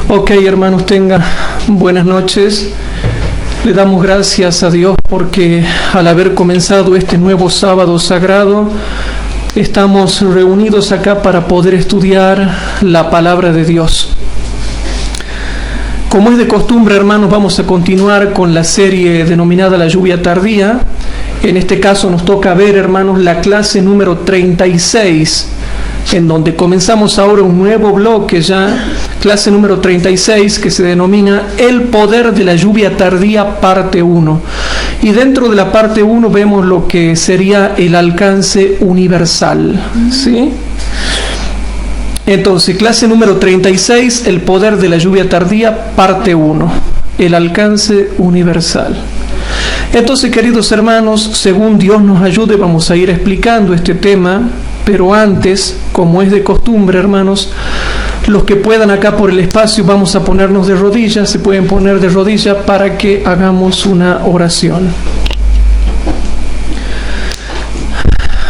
Ok, hermanos, tengan buenas noches. Le damos gracias a Dios porque al haber comenzado este nuevo sábado sagrado, estamos reunidos acá para poder estudiar la palabra de Dios. Como es de costumbre, hermanos, vamos a continuar con la serie denominada La lluvia tardía. En este caso nos toca ver, hermanos, la clase número 36, en donde comenzamos ahora un nuevo bloque ya, clase número 36, que se denomina El poder de la lluvia tardía, parte 1. Y dentro de la parte 1 vemos lo que sería el alcance universal, ¿sí? Entonces, clase número 36, El poder de la lluvia tardía, parte 1, el alcance universal. Entonces, queridos hermanos, según Dios nos ayude, vamos a ir explicando este tema, pero antes, como es de costumbre, hermanos, los que puedan acá por el espacio, vamos a ponernos de rodillas, se pueden poner de rodillas para que hagamos una oración.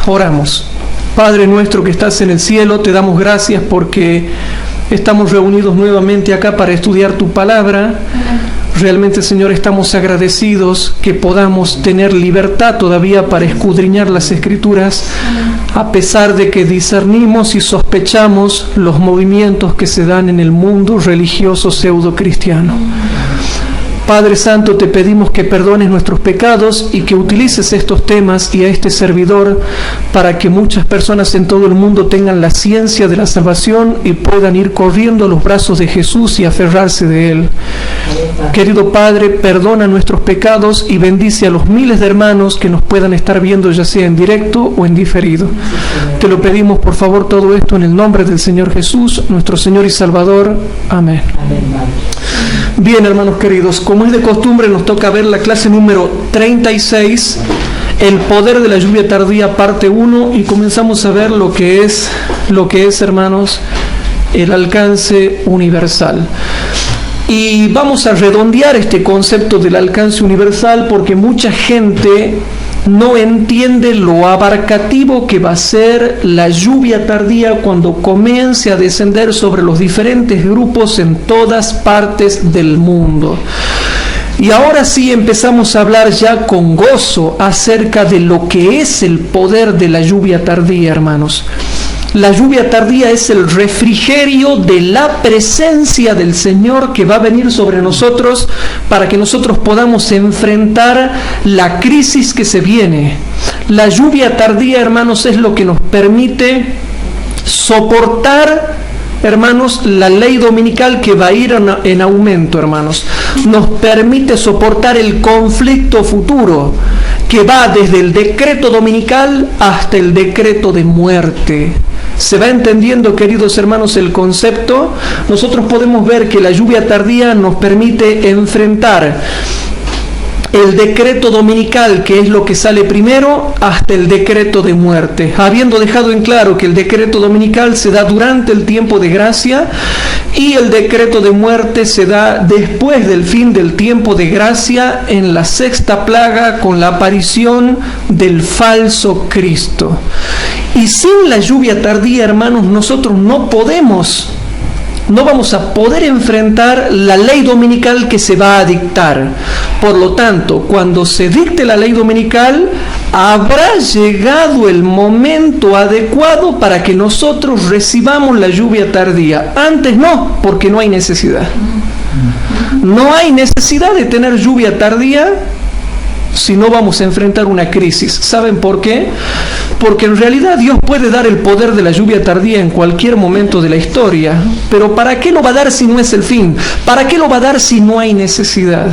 Oramos. Padre nuestro que estás en el cielo, te damos gracias porque estamos reunidos nuevamente acá para estudiar tu palabra. Realmente, Señor, estamos agradecidos que podamos tener libertad todavía para escudriñar las Escrituras, a pesar de que discernimos y sospechamos los movimientos que se dan en el mundo religioso pseudo-cristiano. Padre Santo, te pedimos que perdones nuestros pecados y que utilices estos temas y a este servidor para que muchas personas en todo el mundo tengan la ciencia de la salvación y puedan ir corriendo a los brazos de Jesús y aferrarse de Él. Querido Padre, perdona nuestros pecados y bendice a los miles de hermanos que nos puedan estar viendo, ya sea en directo o en diferido. Te lo pedimos, por favor, todo esto en el nombre del Señor Jesús, nuestro Señor y Salvador. Amén. Bien, hermanos queridos, como es de costumbre, nos toca ver la clase número 36, El poder de la lluvia tardía, parte 1, y comenzamos a ver lo que es, hermanos, el alcance universal. Y vamos a redondear este concepto del alcance universal porque mucha gente no entiende lo abarcativo que va a ser la lluvia tardía cuando comience a descender sobre los diferentes grupos en todas partes del mundo. Y ahora sí empezamos a hablar ya con gozo acerca de lo que es el poder de la lluvia tardía, hermanos. La lluvia tardía es el refrigerio de la presencia del Señor que va a venir sobre nosotros para que nosotros podamos enfrentar la crisis que se viene. La lluvia tardía, hermanos, es lo que nos permite soportar, hermanos, la ley dominical que va a ir en aumento, hermanos. Nos permite soportar el conflicto futuro que va desde el decreto dominical hasta el decreto de muerte. ¿Se va entendiendo, queridos hermanos, el concepto? Nosotros podemos ver que la lluvia tardía nos permite enfrentar el decreto dominical, que es lo que sale primero, hasta el decreto de muerte, habiendo dejado en claro que el decreto dominical se da durante el tiempo de gracia y el decreto de muerte se da después del fin del tiempo de gracia, en la sexta plaga, con la aparición del falso Cristo. Y sin la lluvia tardía, hermanos, nosotros no vamos a poder enfrentar la ley dominical que se va a dictar. Por lo tanto, cuando se dicte la ley dominical, habrá llegado el momento adecuado para que nosotros recibamos la lluvia tardía. Antes no, porque no hay necesidad. No hay necesidad de tener lluvia tardía si no vamos a enfrentar una crisis. ¿Saben por qué? Porque en realidad Dios puede dar el poder de la lluvia tardía en cualquier momento de la historia, pero ¿para qué lo va a dar si no es el fin? ¿Para qué lo va a dar si no hay necesidad?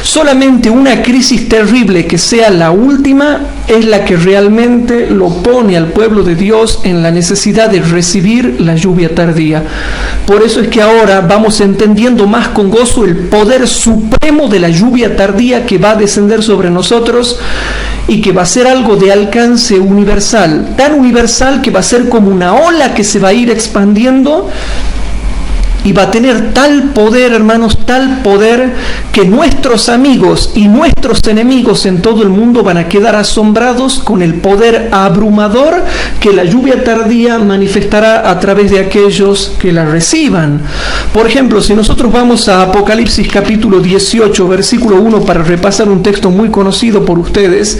Solamente una crisis terrible que sea la última es la que realmente lo pone al pueblo de Dios en la necesidad de recibir la lluvia tardía. Por eso es que ahora vamos entendiendo más con gozo el poder supremo de la lluvia tardía que va a descender sobre nosotros y que va a ser algo de alcance universal, tan universal que va a ser como una ola que se va a ir expandiendo Y va a tener tal poder, hermanos, tal poder que nuestros amigos y nuestros enemigos en todo el mundo van a quedar asombrados con el poder abrumador que la lluvia tardía manifestará a través de aquellos que la reciban. Por ejemplo, si nosotros vamos a Apocalipsis capítulo 18, versículo 1, para repasar un texto muy conocido por ustedes,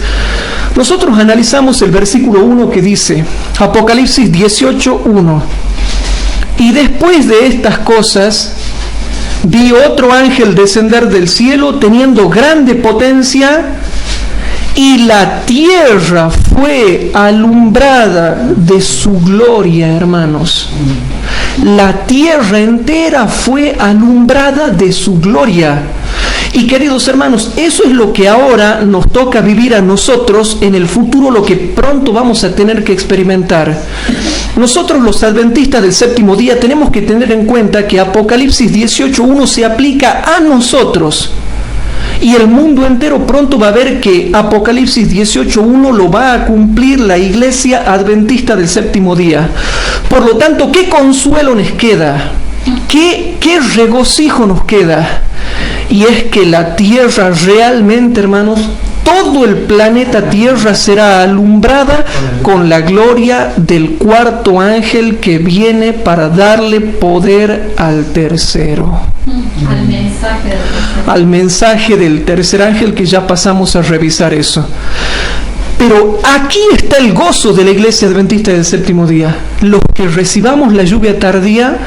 nosotros analizamos el versículo 1 que dice, Apocalipsis 18, 1. Y después de estas cosas, vi otro ángel descender del cielo teniendo grande potencia, y la tierra fue alumbrada de su gloria, hermanos. La tierra entera fue alumbrada de su gloria. Y queridos hermanos, eso es lo que ahora nos toca vivir a nosotros en el futuro, lo que pronto vamos a tener que experimentar. Nosotros los adventistas del séptimo día tenemos que tener en cuenta que Apocalipsis 18.1 se aplica a nosotros. Y el mundo entero pronto va a ver que Apocalipsis 18.1 lo va a cumplir la iglesia adventista del séptimo día. Por lo tanto, ¿qué consuelo nos queda? ¿Qué regocijo nos queda? Y es que la tierra realmente, hermanos, todo el planeta Tierra será alumbrada con la gloria del cuarto ángel que viene para darle poder al tercero. Al mensaje del tercer ángel, que ya pasamos a revisar eso. Pero aquí está el gozo de la iglesia adventista del séptimo día. Los que recibamos la lluvia tardía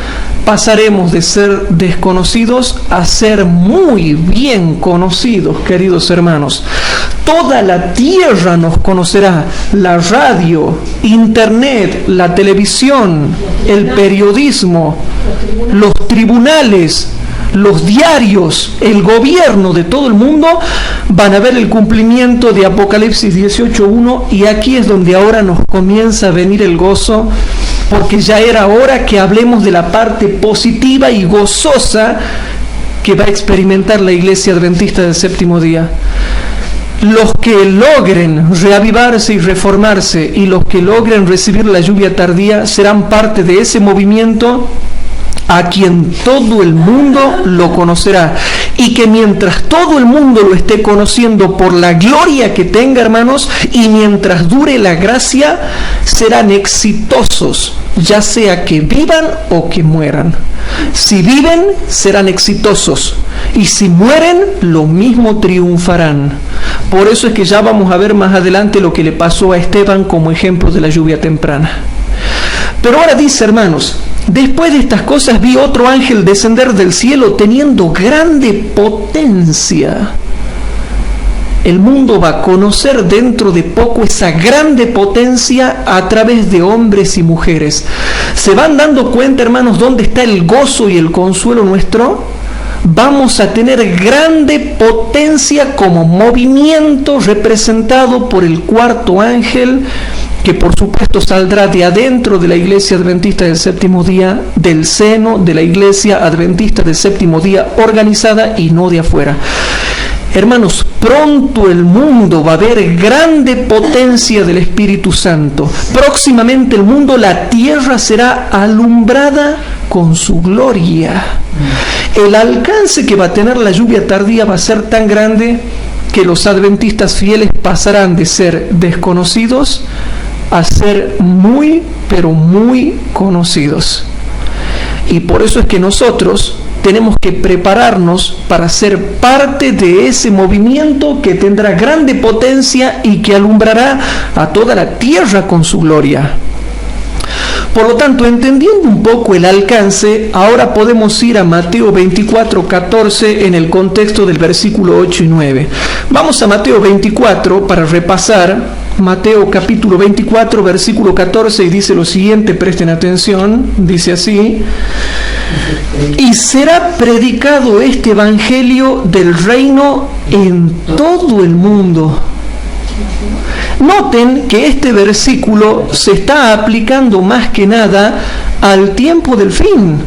pasaremos de ser desconocidos a ser muy bien conocidos, queridos hermanos. Toda la tierra nos conocerá, la radio, internet, la televisión, el periodismo, los tribunales, los diarios, el gobierno de todo el mundo van a ver el cumplimiento de Apocalipsis 18.1, y aquí es donde ahora nos comienza a venir el gozo, porque ya era hora que hablemos de la parte positiva y gozosa que va a experimentar la iglesia adventista del séptimo día. Los que logren reavivarse y reformarse, y los que logren recibir la lluvia tardía, serán parte de ese movimiento a quien todo el mundo lo conocerá, y que mientras todo el mundo lo esté conociendo por la gloria que tenga, hermanos, y mientras dure la gracia, serán exitosos, ya sea que vivan o que mueran. Si viven, serán exitosos, y si mueren, lo mismo triunfarán. Por eso es que ya vamos a ver más adelante lo que le pasó a Esteban como ejemplo de la lluvia temprana. Pero ahora dice, hermanos, después de estas cosas vi otro ángel descender del cielo teniendo grande potencia. El mundo va a conocer dentro de poco esa grande potencia a través de hombres y mujeres. ¿Se van dando cuenta, hermanos, dónde está el gozo y el consuelo nuestro? Vamos a tener grande potencia como movimiento representado por el cuarto ángel, que por supuesto saldrá de adentro de la iglesia adventista del séptimo día, del seno de la iglesia adventista del séptimo día organizada, y no de afuera. Hermanos, pronto el mundo va a ver grande potencia del Espíritu Santo. Próximamente el mundo, la tierra será alumbrada con su gloria. El alcance que va a tener la lluvia tardía va a ser tan grande que los adventistas fieles pasarán de ser desconocidos a ser muy, pero muy conocidos. Y por eso es que nosotros tenemos que prepararnos para ser parte de ese movimiento que tendrá grande potencia y que alumbrará a toda la tierra con su gloria. Por lo tanto, entendiendo un poco el alcance, ahora podemos ir a Mateo 24:14 en el contexto del versículo 8 y 9. Vamos a Mateo 24 para repasar. Mateo capítulo 24, versículo 14, y dice lo siguiente, presten atención, dice así: y será predicado este evangelio del reino en todo el mundo. Noten que este versículo se está aplicando más que nada al tiempo del fin,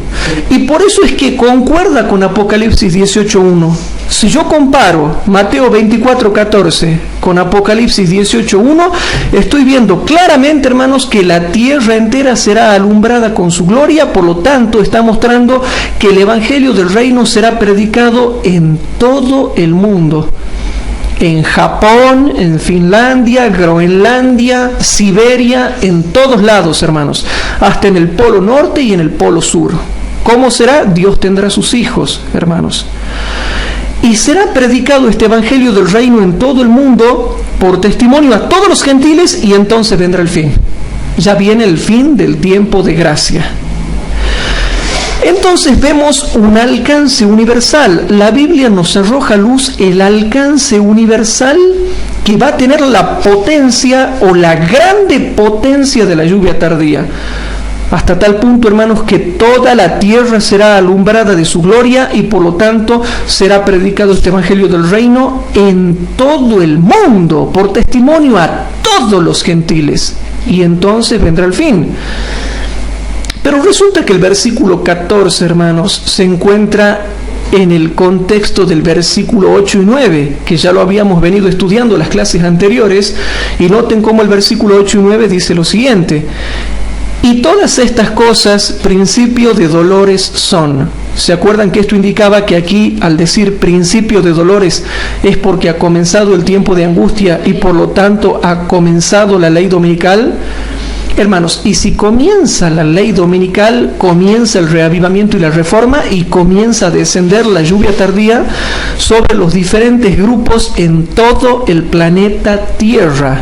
y por eso es que concuerda con Apocalipsis 18:1. Si yo comparo Mateo 24:14 con Apocalipsis 18:1, estoy viendo claramente, hermanos, que la tierra entera será alumbrada con su gloria. Por lo tanto, está mostrando que el Evangelio del Reino será predicado en todo el mundo. En Japón, en Finlandia, Groenlandia, Siberia, en todos lados, hermanos, hasta en el Polo Norte y en el Polo Sur. ¿Cómo será? Dios tendrá sus hijos, hermanos. Y será predicado este Evangelio del Reino en todo el mundo por testimonio a todos los gentiles, y entonces vendrá el fin. Ya viene el fin del tiempo de gracia. Entonces vemos un alcance universal. La Biblia nos arroja a luz el alcance universal que va a tener la potencia o la grande potencia de la lluvia tardía. Hasta tal punto, hermanos, que toda la tierra será alumbrada de su gloria, y por lo tanto será predicado este Evangelio del Reino en todo el mundo, por testimonio a todos los gentiles. Y entonces vendrá el fin. Pero resulta que el versículo 14, hermanos, se encuentra en el contexto del versículo 8 y 9, que ya lo habíamos venido estudiando en las clases anteriores, y noten cómo el versículo 8 y 9 dice lo siguiente: y todas estas cosas principio de dolores son. ¿Se acuerdan que esto indicaba que aquí, al decir principio de dolores, es porque ha comenzado el tiempo de angustia y por lo tanto ha comenzado la ley dominical? Hermanos, y si comienza la ley dominical, comienza el reavivamiento y la reforma, y comienza a descender la lluvia tardía sobre los diferentes grupos en todo el planeta Tierra.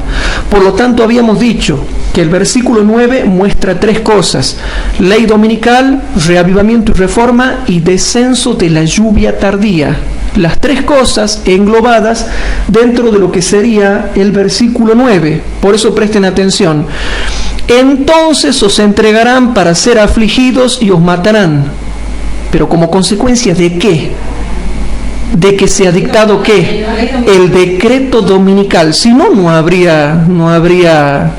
Por lo tanto, habíamos dicho que el versículo 9 muestra tres cosas: ley dominical, reavivamiento y reforma, y descenso de la lluvia tardía. Las tres cosas englobadas dentro de lo que sería el versículo 9. Por eso presten atención. Entonces os entregarán para ser afligidos y os matarán. ¿Pero como consecuencia de qué? De que se ha dictado ¿qué? El decreto dominical. Si no, no habría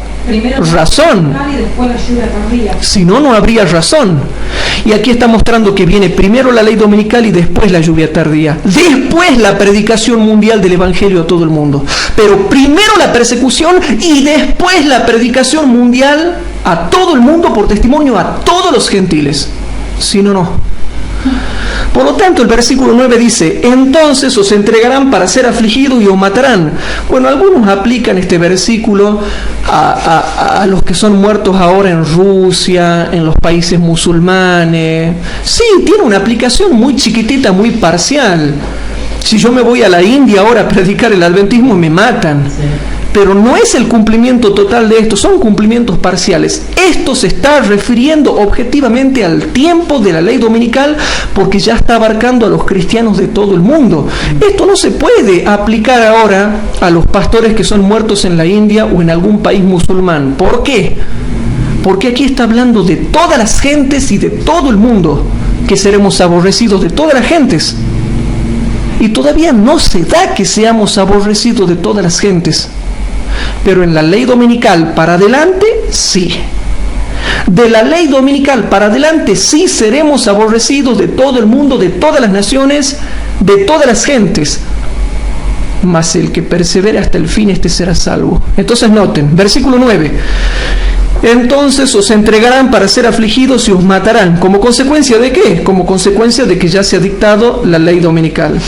razón. Si no, no habría razón. Y aquí está mostrando que viene primero la ley dominical y después la lluvia tardía. Después la predicación mundial del Evangelio a todo el mundo. Pero primero la persecución y después la predicación mundial a todo el mundo por testimonio a todos los gentiles. Si no, no. Por lo tanto, el versículo 9 dice: entonces os entregarán para ser afligidos y os matarán. Bueno, algunos aplican este versículo a los que son muertos ahora en Rusia, en los países musulmanes. Sí, tiene una aplicación muy chiquitita, muy parcial. Si yo me voy a la India ahora a predicar el adventismo, me matan. Pero no es el cumplimiento total de esto, son cumplimientos parciales. Esto se está refiriendo objetivamente al tiempo de la ley dominical, porque ya está abarcando a los cristianos de todo el mundo. Esto no se puede aplicar ahora a los pastores que son muertos en la India o en algún país musulmán. ¿Por qué? Porque aquí está hablando de todas las gentes y de todo el mundo, que seremos aborrecidos de todas las gentes. Y todavía no se da que seamos aborrecidos de todas las gentes. Pero en la ley dominical para adelante, sí. De la ley dominical para adelante, sí seremos aborrecidos de todo el mundo, de todas las naciones, de todas las gentes. Mas el que persevere hasta el fin, este será salvo. Entonces noten, versículo 9. Entonces os entregarán para ser afligidos y os matarán. ¿Como consecuencia de qué? Como consecuencia de que ya se ha dictado la ley dominical.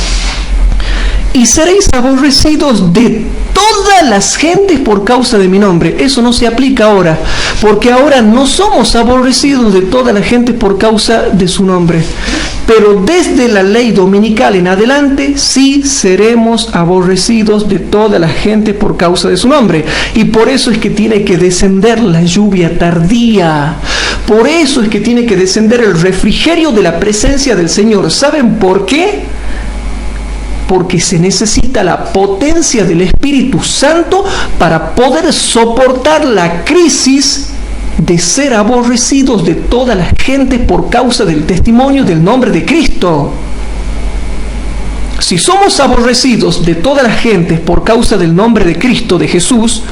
Y seréis aborrecidos de todas las gentes por causa de mi nombre. Eso no se aplica ahora, porque ahora no somos aborrecidos de toda la gente por causa de su nombre. Pero desde la ley dominical en adelante, sí seremos aborrecidos de toda la gente por causa de su nombre. Y por eso es que tiene que descender la lluvia tardía. Por eso es que tiene que descender el refrigerio de la presencia del Señor. ¿Saben por qué? Porque se necesita la potencia del Espíritu Santo para poder soportar la crisis de ser aborrecidos de toda la gente por causa del testimonio del nombre de Cristo. Si somos aborrecidos de toda la gente por causa del nombre de Cristo, de Jesús,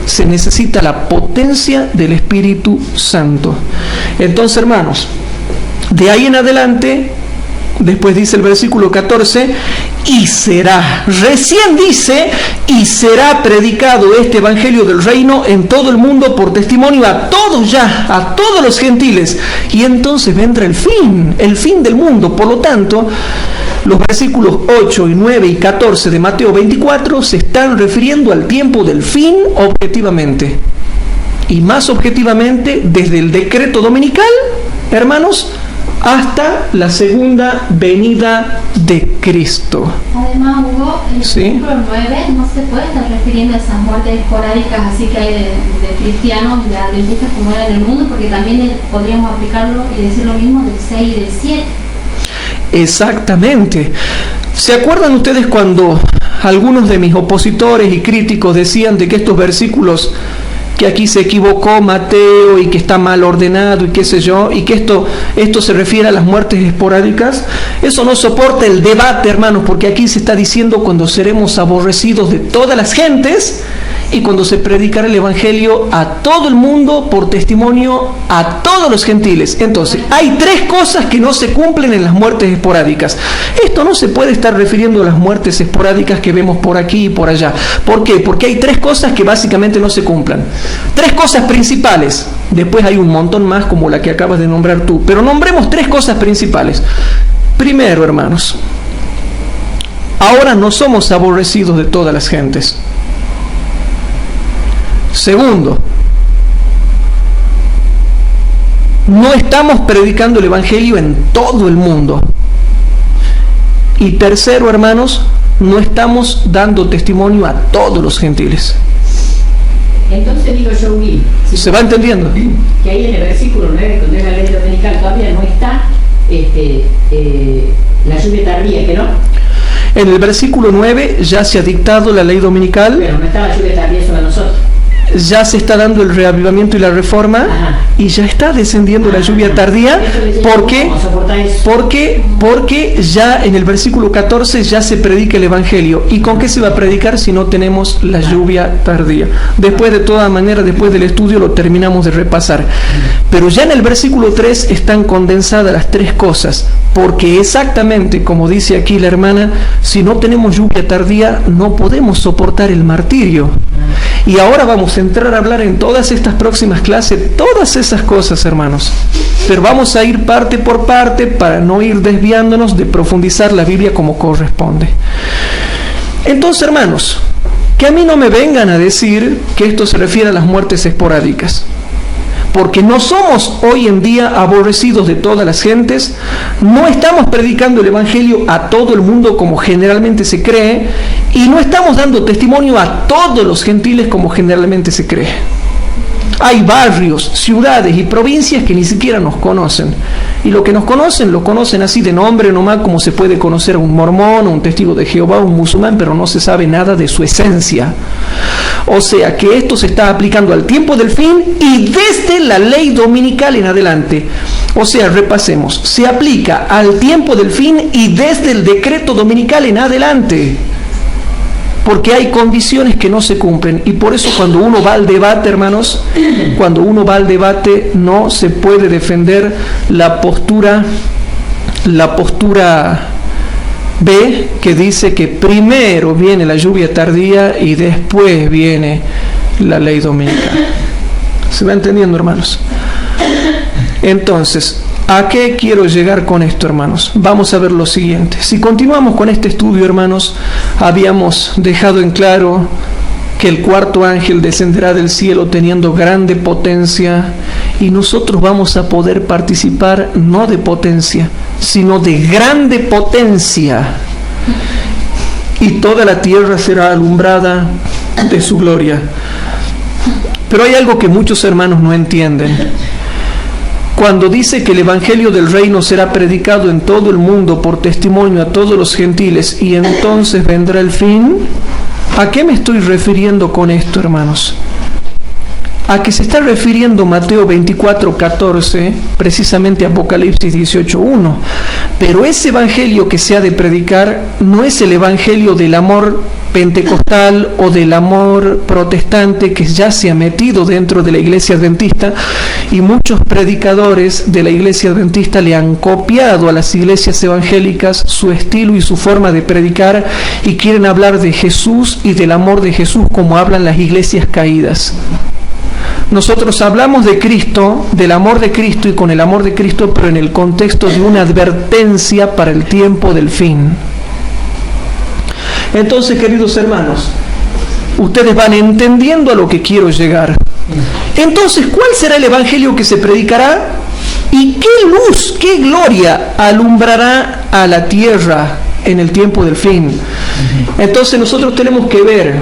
se necesita la potencia del Espíritu Santo. Entonces, hermanos, de ahí en adelante Después dice el versículo 14, y será, recién dice, y será predicado este evangelio del reino en todo el mundo por testimonio a todos ya, a todos los gentiles. Y entonces vendrá el fin del mundo. Por lo tanto, los versículos 8 y 9 y 14 de Mateo 24 se están refiriendo al tiempo del fin objetivamente. Y más objetivamente, desde el decreto dominical, hermanos, hasta la segunda venida de Cristo. Además, Hugo, el versículo 9 no se puede estar refiriendo a esas muertes esporádicas así que hay de cristianos, de adventistas como era en el mundo, porque también podríamos aplicarlo y decir lo mismo del 6 y del 7. Exactamente. ¿Se acuerdan ustedes cuando algunos de mis opositores y críticos decían de que estos versículos, que aquí se equivocó Mateo y que está mal ordenado y qué sé yo, y que esto se refiere a las muertes esporádicas? Eso no soporta el debate, hermanos, porque aquí se está diciendo cuando seremos aborrecidos de todas las gentes y cuando se predicará el evangelio a todo el mundo por testimonio a todos los gentiles. Entonces, hay tres cosas que no se cumplen en las muertes esporádicas. Esto no se puede estar refiriendo a las muertes esporádicas que vemos por aquí y por allá. ¿Por qué? Porque hay tres cosas que básicamente no se cumplan. Tres cosas principales. Después hay un montón más como la que acabas de nombrar tú. Pero nombremos tres cosas principales. Primero, hermanos, ahora no somos aborrecidos de todas las gentes. Segundo, no estamos predicando el evangelio en todo el mundo. Y tercero, hermanos, no estamos dando testimonio a todos los gentiles. Entonces digo yo, Will, ¿se va entendiendo? Que ahí en el versículo 9, cuando es la ley dominical, todavía no está la lluvia tardía, ¿que no? En el versículo 9 ya se ha dictado la ley dominical. Pero no está la lluvia tardía sobre nosotros. Ya se está dando el reavivamiento y la reforma. Ajá. Y ya está descendiendo la lluvia tardía. ¿Por qué? Porque ya en el versículo 14 ya se predica el evangelio. ¿Y con qué se va a predicar si no tenemos la lluvia tardía? Después, de todas maneras, después del estudio lo terminamos de repasar. Pero ya en el versículo 3 están condensadas las tres cosas. Porque exactamente como dice aquí la hermana, si no tenemos lluvia tardía no podemos soportar el martirio. Y ahora vamos a entrar a hablar en todas estas próximas clases, todas esas cosas, hermanos. Pero vamos a ir parte por parte para no ir desviándonos de profundizar la Biblia como corresponde. Entonces, hermanos, que a mí no me vengan a decir que esto se refiere a las muertes esporádicas. Porque no somos hoy en día aborrecidos de todas las gentes, no estamos predicando el evangelio a todo el mundo como generalmente se cree, y no estamos dando testimonio a todos los gentiles como generalmente se cree. Hay barrios, ciudades y provincias que ni siquiera nos conocen. Y lo que nos conocen, lo conocen así de nombre nomás, como se puede conocer a un mormón, a un testigo de Jehová, a un musulmán, pero no se sabe nada de su esencia. O sea que esto se está aplicando al tiempo del fin y desde la ley dominical en adelante. O sea, repasemos, se aplica al tiempo del fin y desde el decreto dominical en adelante. Porque hay condiciones que no se cumplen. Y por eso cuando uno va al debate, hermanos, cuando uno va al debate no se puede defender la postura B, que dice que primero viene la lluvia tardía y después viene la ley dominical. ¿Se va entendiendo, hermanos? Entonces, ¿a qué quiero llegar con esto, hermanos? Vamos a ver lo siguiente. Si continuamos con este estudio, hermanos, habíamos dejado en claro que el cuarto ángel descenderá del cielo teniendo grande potencia y nosotros vamos a poder participar no de potencia, sino de grande potencia. Y toda la tierra será alumbrada de su gloria. Pero hay algo que muchos hermanos no entienden. Cuando dice que el evangelio del reino será predicado en todo el mundo por testimonio a todos los gentiles y entonces vendrá el fin, ¿a qué me estoy refiriendo con esto, hermanos? A que se está refiriendo Mateo 24:14, precisamente Apocalipsis 18:1. Pero ese evangelio que se ha de predicar no es el evangelio del amor pentecostal o del amor protestante que ya se ha metido dentro de la iglesia adventista, y muchos predicadores de la iglesia adventista le han copiado a las iglesias evangélicas su estilo y su forma de predicar, y quieren hablar de Jesús y del amor de Jesús como hablan las iglesias caídas. Nosotros hablamos de Cristo, del amor de Cristo y con el amor de Cristo, pero en el contexto de una advertencia para el tiempo del fin. Entonces, queridos hermanos, ustedes van entendiendo a lo que quiero llegar. Entonces, ¿cuál será el evangelio que se predicará? ¿Y qué luz, qué gloria alumbrará a la tierra en el tiempo del fin? Entonces nosotros tenemos que ver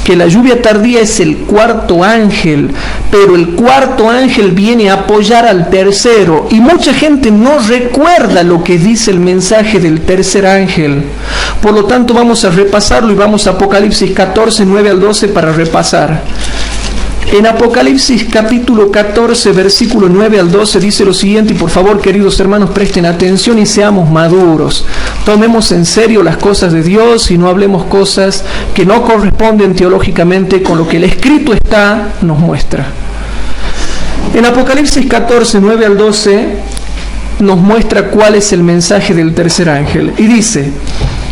que la lluvia tardía es el cuarto ángel, pero el cuarto ángel viene a apoyar al tercero, y mucha gente no recuerda lo que dice el mensaje del tercer ángel. Por lo tanto, vamos a repasarlo y vamos a Apocalipsis 14, 9 al 12 para repasar. En Apocalipsis capítulo 14, versículo 9 al 12 dice lo siguiente, y por favor, queridos hermanos, presten atención y seamos maduros. Tomemos en serio las cosas de Dios y no hablemos cosas que no corresponden teológicamente con lo que el escrito nos muestra. En Apocalipsis 14, 9 al 12 nos muestra cuál es el mensaje del tercer ángel. Y dice: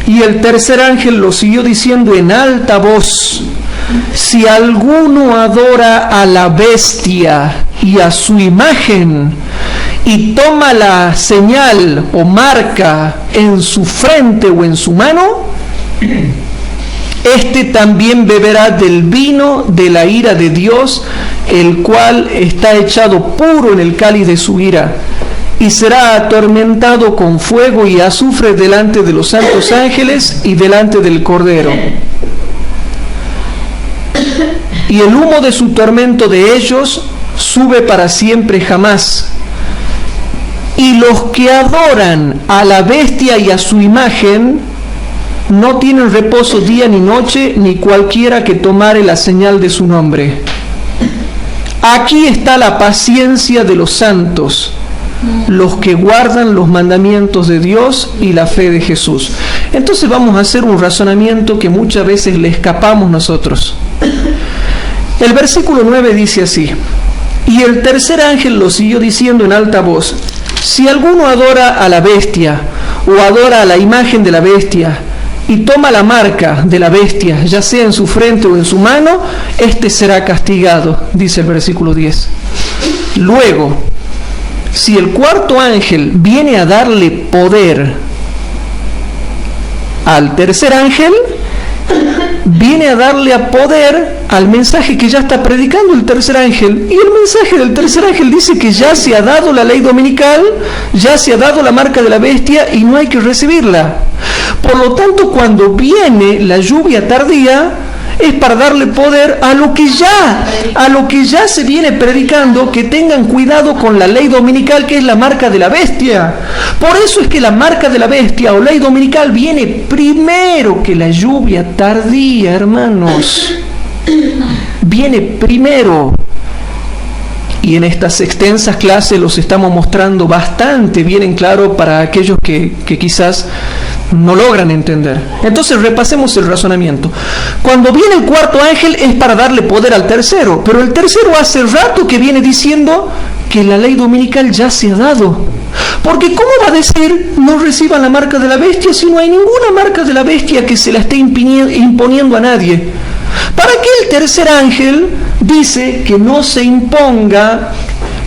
y el tercer ángel lo siguió diciendo en alta voz: si alguno adora a la bestia y a su imagen, y toma la señal o marca en su frente o en su mano, este también beberá del vino de la ira de Dios, el cual está echado puro en el cáliz de su ira, y será atormentado con fuego y azufre delante de los santos ángeles y delante del Cordero. Y el humo de su tormento de ellos sube para siempre jamás. Y los que adoran a la bestia y a su imagen no tienen reposo día ni noche, ni cualquiera que tomare la señal de su nombre. Aquí está la paciencia de los santos, los que guardan los mandamientos de Dios y la fe de Jesús. Entonces vamos a hacer un razonamiento que muchas veces le escapamos nosotros. El versículo 9 dice así: y el tercer ángel lo siguió diciendo en alta voz: si alguno adora a la bestia o adora a la imagen de la bestia y toma la marca de la bestia, ya sea en su frente o en su mano, este será castigado, dice el versículo 10. Luego, si el cuarto ángel viene a darle poder al tercer ángel, viene a darle a poder al mensaje que ya está predicando el tercer ángel. Y el mensaje del tercer ángel dice que ya se ha dado la ley dominical, ya se ha dado la marca de la bestia y no hay que recibirla. Por lo tanto, cuando viene la lluvia tardía, es para darle poder a lo que ya se viene predicando, que tengan cuidado con la ley dominical, que es la marca de la bestia. Por eso es que la marca de la bestia o ley dominical viene primero que la lluvia tardía, hermanos. Viene primero. Y en estas extensas clases los estamos mostrando bastante bien en claro para aquellos que quizás no logran entender. Entonces repasemos el razonamiento. Cuando viene el cuarto ángel es para darle poder al tercero, pero el tercero hace rato que viene diciendo que la ley dominical ya se ha dado. Porque ¿cómo va a decir no reciban la marca de la bestia si no hay ninguna marca de la bestia que se la esté imponiendo a nadie? ¿Para qué el tercer ángel dice que no se imponga,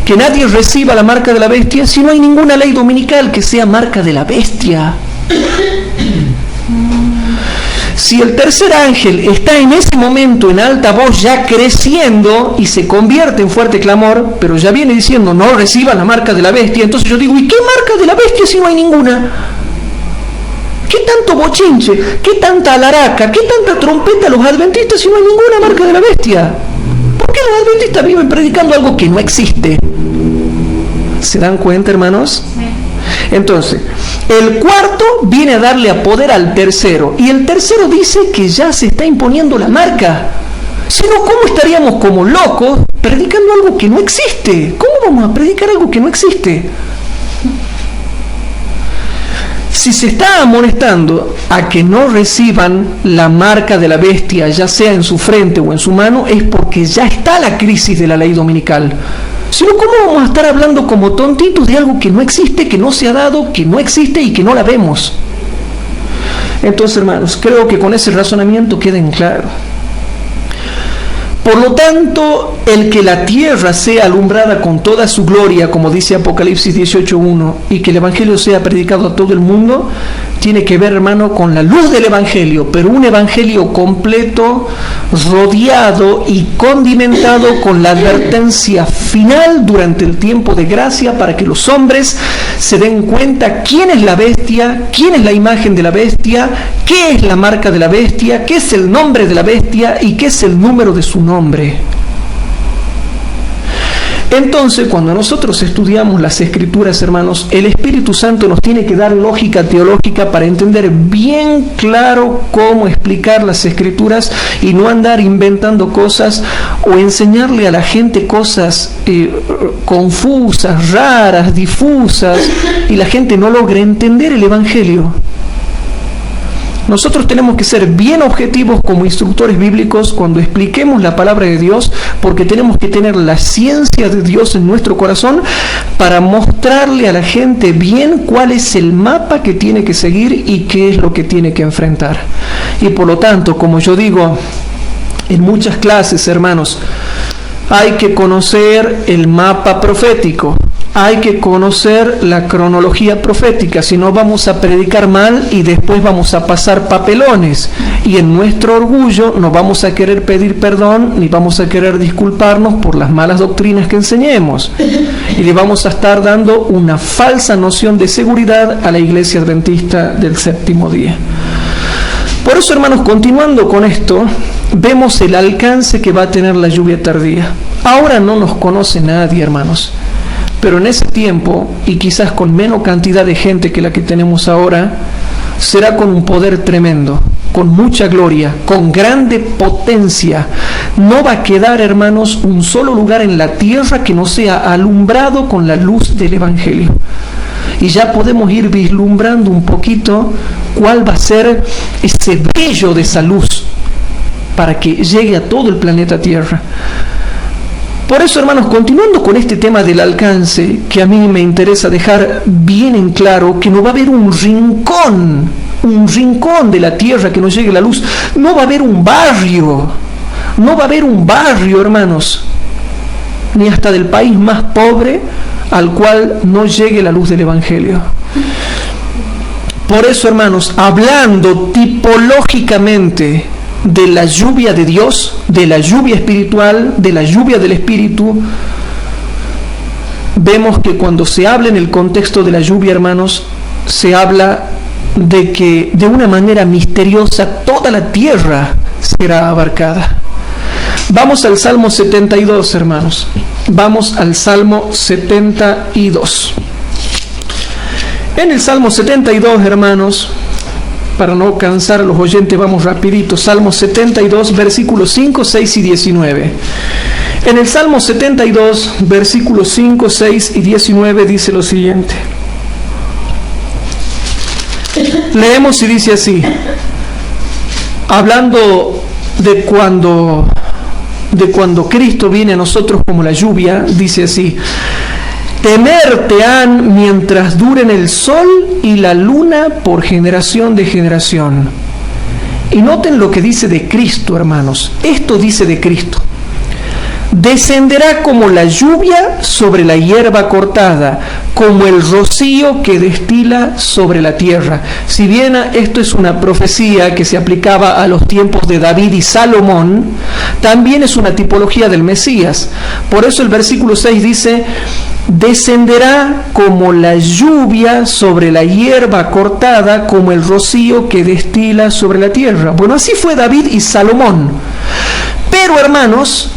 que nadie reciba la marca de la bestia si no hay ninguna ley dominical que sea marca de la bestia? Si el tercer ángel está en ese momento en alta voz ya creciendo y se convierte en fuerte clamor, pero ya viene diciendo no reciban la marca de la bestia, entonces yo digo, ¿y qué marca de la bestia si no hay ninguna? ¿Qué tanto bochinche? ¿Qué tanta alaraca? ¿Qué tanta trompeta los adventistas si no hay ninguna marca de la bestia? ¿Por qué los adventistas viven predicando algo que no existe? ¿Se dan cuenta, hermanos? Entonces, el cuarto viene a darle a poder al tercero, y el tercero dice que ya se está imponiendo la marca. Si no, ¿cómo estaríamos como locos predicando algo que no existe? ¿Cómo vamos a predicar algo que no existe? Si se está amonestando a que no reciban la marca de la bestia, ya sea en su frente o en su mano, es porque ya está la crisis de la ley dominical. Si no, ¿cómo vamos a estar hablando como tontitos de algo que no existe, que no se ha dado, que no existe y que no la vemos? Entonces, hermanos, creo que con ese razonamiento queden claros. Por lo tanto, el que la tierra sea alumbrada con toda su gloria, como dice Apocalipsis 18:1, y que el Evangelio sea predicado a todo el mundo, tiene que ver, hermano, con la luz del Evangelio, pero un Evangelio completo, rodeado y condimentado con la advertencia final durante el tiempo de gracia, para que los hombres se den cuenta quién es la bestia, quién es la imagen de la bestia, qué es la marca de la bestia, qué es el nombre de la bestia y qué es el número de su nombre. Entonces, cuando nosotros estudiamos las Escrituras, hermanos, el Espíritu Santo nos tiene que dar lógica teológica para entender bien claro cómo explicar las Escrituras y no andar inventando cosas o enseñarle a la gente cosas confusas, raras, difusas, y la gente no logra entender el Evangelio. Nosotros tenemos que ser bien objetivos como instructores bíblicos cuando expliquemos la palabra de Dios, porque tenemos que tener la ciencia de Dios en nuestro corazón para mostrarle a la gente bien cuál es el mapa que tiene que seguir y qué es lo que tiene que enfrentar. Y por lo tanto, como yo digo en muchas clases, hermanos, hay que conocer el mapa profético. Hay que conocer la cronología profética, si no vamos a predicar mal y después vamos a pasar papelones. Y en nuestro orgullo no vamos a querer pedir perdón ni vamos a querer disculparnos por las malas doctrinas que enseñemos. Y le vamos a estar dando una falsa noción de seguridad a la Iglesia Adventista del Séptimo Día. Por eso, hermanos, continuando con esto, vemos el alcance que va a tener la lluvia tardía. Ahora no nos conoce nadie, hermanos. Pero en ese tiempo, y quizás con menos cantidad de gente que la que tenemos ahora, será con un poder tremendo, con mucha gloria, con grande potencia. No va a quedar, hermanos, un solo lugar en la tierra que no sea alumbrado con la luz del Evangelio. Y ya podemos ir vislumbrando un poquito cuál va a ser ese brillo de esa luz para que llegue a todo el planeta Tierra. Por eso, hermanos, continuando con este tema del alcance, que a mí me interesa dejar bien en claro que no va a haber un rincón de la tierra que no llegue la luz. No va a haber un barrio, hermanos, ni hasta del país más pobre al cual no llegue la luz del Evangelio. Por eso, hermanos, hablando tipológicamente de la lluvia de Dios, de la lluvia espiritual, de la lluvia del Espíritu, vemos que cuando se habla en el contexto de la lluvia, hermanos, se habla de que de una manera misteriosa toda la tierra será abarcada. Vamos al Salmo 72, hermanos. Vamos al Salmo 72. En el Salmo 72, hermanos, para no cansar a los oyentes, vamos rapidito. Salmo 72, versículos 5, 6 y 19. En el Salmo 72, versículos 5, 6 y 19 dice lo siguiente. Leemos y dice así, hablando de cuando Cristo viene a nosotros como la lluvia, dice así: temer te han mientras duren el sol y la luna por generación de generación. Y noten lo que dice de Cristo, hermanos. Esto dice de Cristo: descenderá como la lluvia sobre la hierba cortada, como el rocío que destila sobre la tierra. Si bien esto es una profecía que se aplicaba a los tiempos de David y Salomón, también es una tipología del Mesías. Por eso el versículo 6 dice: descenderá como la lluvia sobre la hierba cortada, como el rocío que destila sobre la tierra. Bueno, así fue David y Salomón. Pero, hermanos,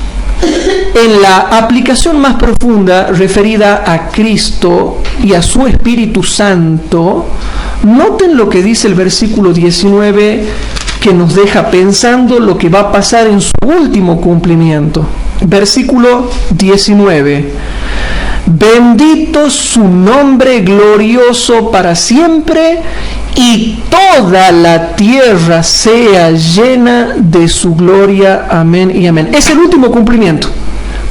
en la aplicación más profunda referida a Cristo y a su Espíritu Santo, noten lo que dice el versículo 19, que nos deja pensando lo que va a pasar en su último cumplimiento. Versículo 19: bendito su nombre glorioso para siempre, y toda la tierra sea llena de su gloria. Amén y amén. Es el último cumplimiento.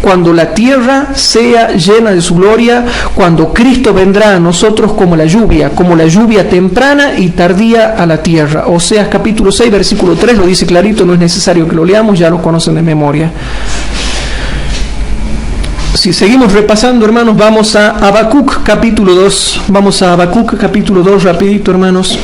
Cuando la tierra sea llena de su gloria, cuando Cristo vendrá a nosotros como la lluvia temprana y tardía a la tierra. Oseas capítulo 6, versículo 3, lo dice clarito, no es necesario que lo leamos, ya lo conocen de memoria. Si seguimos repasando, hermanos, vamos a Habacuc capítulo 2. Vamos a Habacuc capítulo 2, rapidito, hermanos.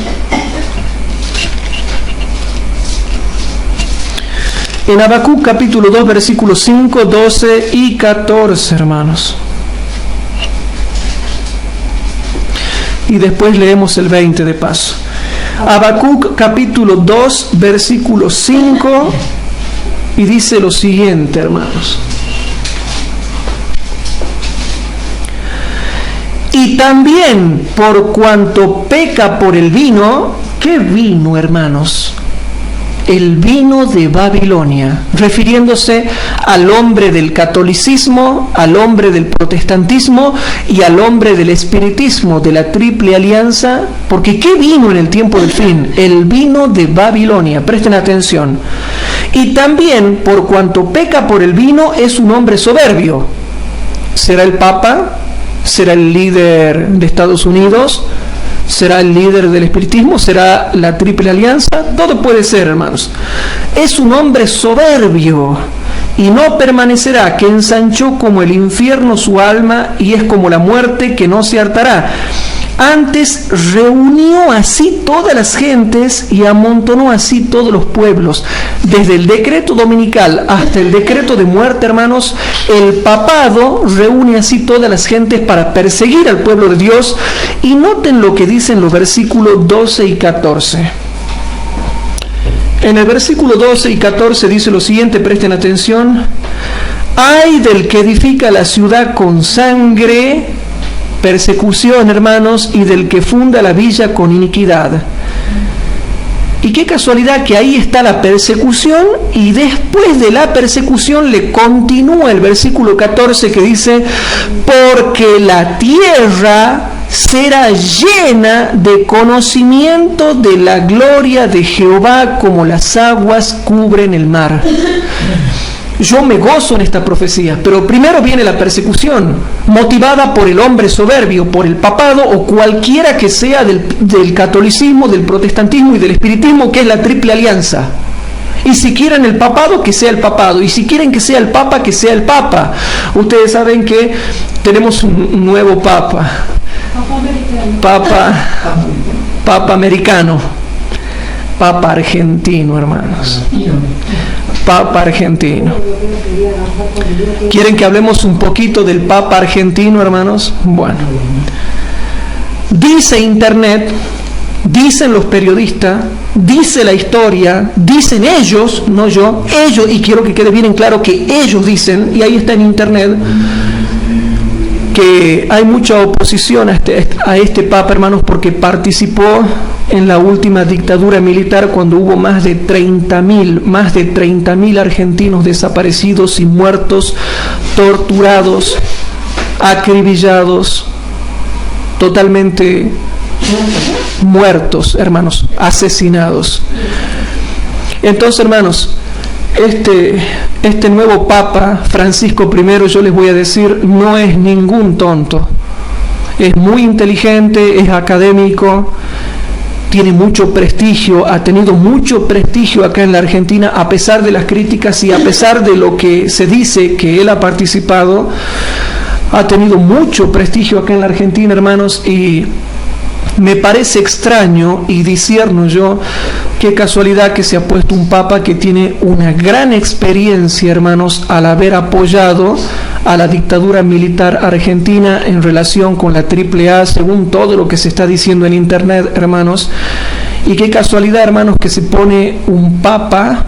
En Habacuc capítulo 2, versículos 5, 12 y 14, hermanos. Y después leemos el 20 de paso. Habacuc capítulo 2, versículo 5, y dice lo siguiente, hermanos. Y también por cuanto peca por el vino, ¿qué vino, hermanos? El vino de Babilonia, refiriéndose al hombre del catolicismo, al hombre del protestantismo y al hombre del espiritismo, de la triple alianza, porque ¿qué vino en el tiempo del fin? El vino de Babilonia, presten atención. Y también, por cuanto peca por el vino, es un hombre soberbio. ¿Será el Papa? ¿Será el líder de Estados Unidos? ¿Será el líder del espiritismo? ¿Será la triple alianza? Todo puede ser, hermanos. Es un hombre soberbio y no permanecerá, que ensanchó como el infierno su alma y es como la muerte que no se hartará. Antes reunió así todas las gentes y amontonó así todos los pueblos. Desde el decreto dominical hasta el decreto de muerte, hermanos, el papado reúne así todas las gentes para perseguir al pueblo de Dios. Y noten lo que dicen los versículos 12 y 14. En el versículo 12 y 14 dice lo siguiente, presten atención. Ay del que edifica la ciudad con sangre, persecución, hermanos, y del que funda la villa con iniquidad. Y qué casualidad que ahí está la persecución, y después de la persecución le continúa el versículo 14 que dice: porque la tierra será llena de conocimiento de la gloria de Jehová, como las aguas cubren el mar. Yo me gozo en esta profecía, pero primero viene la persecución, motivada por el hombre soberbio, por el papado o cualquiera que sea del catolicismo, del protestantismo y del espiritismo, que es la triple alianza. Y si quieren el papado, que sea el papado, y si quieren que sea el papa, que sea el papa. Ustedes saben que tenemos un nuevo papa, papa americano, papa argentino, hermanos. Papa argentino. ¿Quieren que hablemos un poquito del Papa argentino, hermanos? Bueno, dice Internet, dicen los periodistas, dice la historia, dicen ellos, no yo, ellos, y quiero que quede bien en claro que ellos dicen, y ahí está en Internet, que hay mucha oposición a este Papa, hermanos, porque participó en la última dictadura militar, cuando hubo más de 30.000 argentinos desaparecidos y muertos, torturados, acribillados, totalmente muertos, hermanos, asesinados. Entonces, hermanos, este nuevo Papa, Francisco I, yo les voy a decir, no es ningún tonto. Es muy inteligente, es académico, tiene mucho prestigio, ha tenido mucho prestigio acá en la Argentina, a pesar de las críticas y a pesar de lo que se dice que él ha participado, ha tenido mucho prestigio acá en la Argentina, hermanos, y me parece extraño y discierno yo, qué casualidad que se ha puesto un papa que tiene una gran experiencia, hermanos, al haber apoyado a la dictadura militar argentina en relación con la AAA, según todo lo que se está diciendo en Internet, hermanos. Y qué casualidad, hermanos, que se pone un papa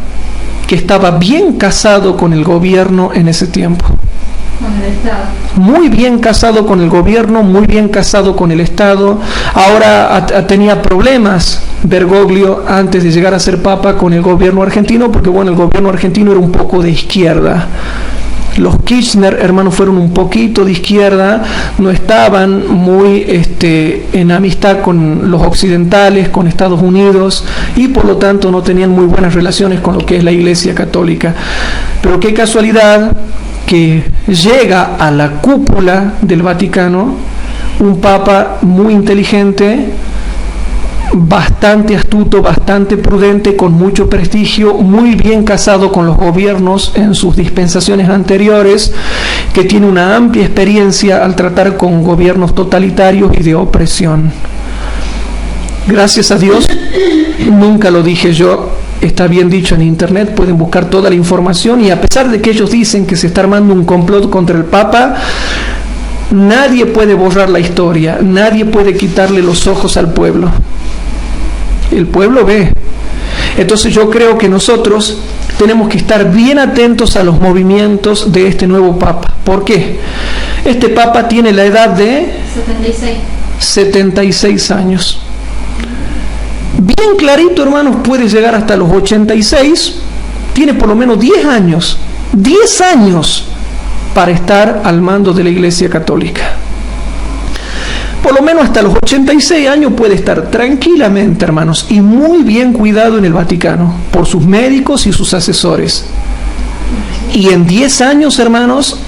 que estaba bien casado con el gobierno en ese tiempo. Con el Estado. Muy bien casado con el gobierno, muy bien casado con el Estado. Ahora tenía problemas Bergoglio antes de llegar a ser papa con el gobierno argentino, porque bueno, el gobierno argentino era un poco de izquierda. Los Kirchner, hermanos, fueron un poquito de izquierda, no estaban muy en amistad con los occidentales, con Estados Unidos, y por lo tanto no tenían muy buenas relaciones con lo que es la Iglesia Católica. Pero qué casualidad que llega a la cúpula del Vaticano un papa muy inteligente, bastante astuto, bastante prudente, con mucho prestigio, muy bien casado con los gobiernos en sus dispensaciones anteriores, que tiene una amplia experiencia al tratar con gobiernos totalitarios y de opresión. Gracias a Dios, nunca lo dije yo, está bien dicho en internet, pueden buscar toda la información, y a pesar de que ellos dicen que se está armando un complot contra el Papa, nadie puede borrar la historia, nadie puede quitarle los ojos al pueblo. El pueblo ve. Entonces yo creo que nosotros tenemos que estar bien atentos a los movimientos de este nuevo Papa. ¿Por qué? Este Papa tiene la edad de 76 años. Bien clarito, hermanos, puede llegar hasta los 86. Tiene por lo menos 10 años. 10 años para estar al mando de la Iglesia Católica. Por lo menos hasta los 86 años puede estar tranquilamente, hermanos, y muy bien cuidado en el Vaticano por sus médicos y sus asesores. Y en 10 años, hermanos,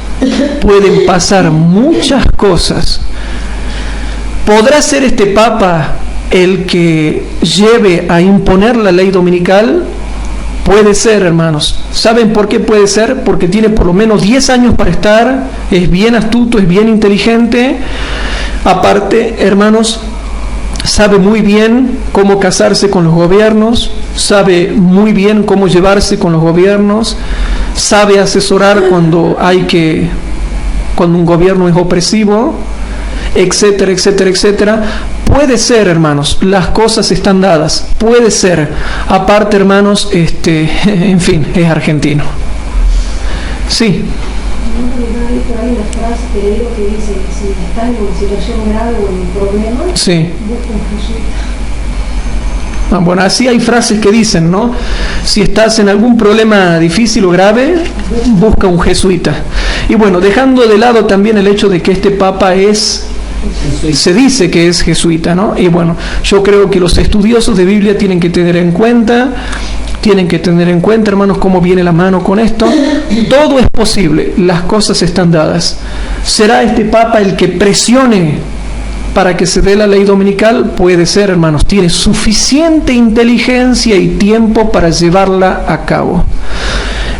pueden pasar muchas cosas. ¿Podrá ser este Papa el que lleve a imponer la ley dominical? Puede ser, hermanos. ¿Saben por qué puede ser? Porque tiene por lo menos 10 años para estar, es bien astuto, es bien inteligente. Aparte, hermanos, sabe muy bien cómo casarse con los gobiernos, sabe muy bien cómo llevarse con los gobiernos, sabe asesorar cuando un gobierno es opresivo, etcétera, etcétera, etcétera. Puede ser, hermanos, las cosas están dadas, puede ser. Aparte, hermanos, en fin, es argentino. Sí. Hay una frase que digo que dice: si estás en una situación grave o en un problema, sí, busca un jesuita. Bueno, así hay frases que dicen, ¿no? Si estás en algún problema difícil o grave, busca un jesuita. Y bueno, dejando de lado también el hecho de que este Papa se dice que es jesuita, ¿no? Y bueno, yo creo que los estudiosos de Biblia tienen que tener en cuenta, hermanos, cómo viene la mano con esto. Todo es posible, las cosas están dadas. ¿Será este Papa el que presione para que se dé la ley dominical? Puede ser, hermanos, tiene suficiente inteligencia y tiempo para llevarla a cabo.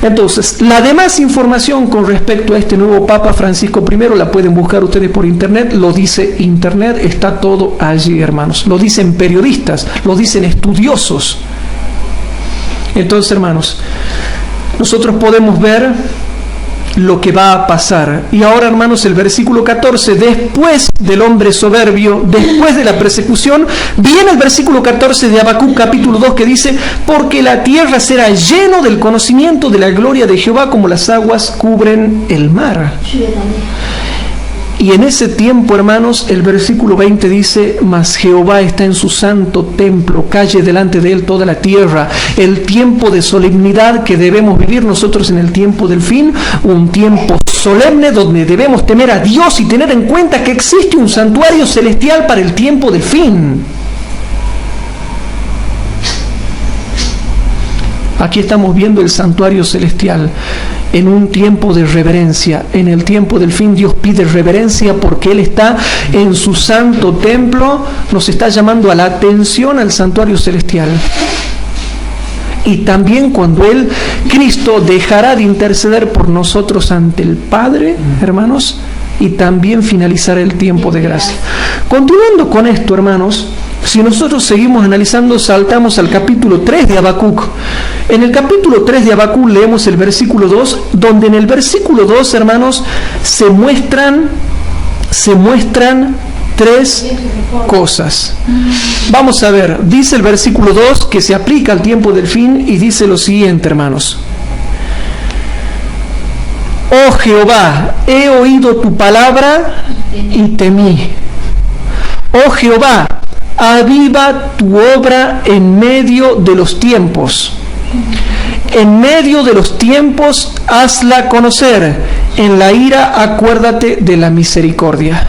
Entonces, la demás información con respecto a este nuevo Papa Francisco I la pueden buscar ustedes por internet, lo dice internet, está todo allí, hermanos. Lo dicen periodistas, lo dicen estudiosos. Entonces, hermanos, nosotros podemos ver lo que va a pasar. Y ahora, hermanos, el versículo 14, después del hombre soberbio, después de la persecución, viene el versículo 14 de Habacuc capítulo 2 que dice: porque la tierra será lleno del conocimiento de la gloria de Jehová como las aguas cubren el mar. Y en ese tiempo, hermanos, el versículo 20 dice: mas Jehová está en su santo templo, calle delante de él toda la tierra. El tiempo de solemnidad que debemos vivir nosotros en el tiempo del fin, un tiempo solemne donde debemos temer a Dios y tener en cuenta que existe un santuario celestial para el tiempo del fin. Aquí estamos viendo el santuario celestial en un tiempo de reverencia. En el tiempo del fin Dios pide reverencia porque Él está en su santo templo. Nos está llamando a la atención al santuario celestial. Y también cuando Cristo dejará de interceder por nosotros ante el Padre, hermanos, y también finalizará el tiempo de gracia. Continuando con esto, hermanos, si nosotros seguimos analizando, saltamos al capítulo 3 de Habacuc. En el capítulo 3 de Habacuc leemos el versículo 2, donde en el versículo 2, hermanos, se muestran tres cosas. Vamos a ver, dice el versículo 2 que se aplica al tiempo del fin y dice lo siguiente, hermanos: oh Jehová, he oído tu palabra y temí. Oh Jehová, aviva tu obra en medio de los tiempos. en medio de los tiempos hazla conocer, en la ira acuérdate de la misericordia.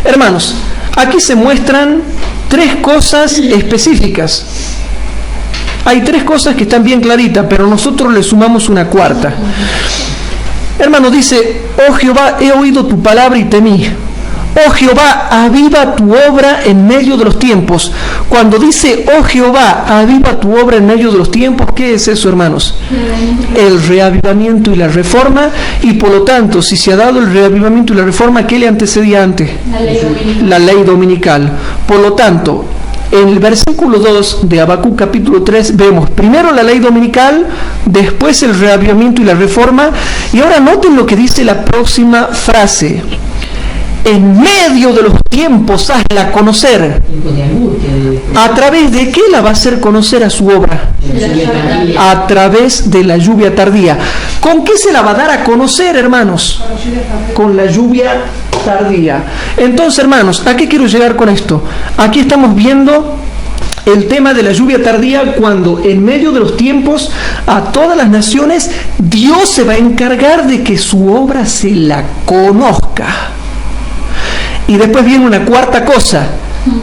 Hermanos, aquí se muestran tres cosas específicas. Hay tres cosas que están bien claritas, pero nosotros le sumamos una cuarta. Hermano, dice: oh Jehová, he oído tu palabra y temí. Oh Jehová, aviva tu obra en medio de los tiempos. Cuando dice, oh Jehová, aviva tu obra en medio de los tiempos, ¿qué es eso, hermanos? El reavivamiento y la reforma. Y por lo tanto, si se ha dado el reavivamiento y la reforma, ¿qué le antecedía antes? La ley dominical. Por lo tanto, en el versículo 2 de Habacuc capítulo 3 vemos primero la ley dominical, después el reavivamiento y la reforma. Y ahora noten lo que dice la próxima frase: en medio de los tiempos hazla conocer. ¿A través de qué la va a hacer conocer a su obra? A través de la lluvia tardía. ¿Con qué se la va a dar a conocer, hermanos? Con la lluvia tardía. Entonces, hermanos, ¿a qué quiero llegar con esto? Aquí estamos viendo el tema de la lluvia tardía, cuando en medio de los tiempos a todas las naciones Dios se va a encargar de que su obra se la conozca. Y después viene una cuarta cosa: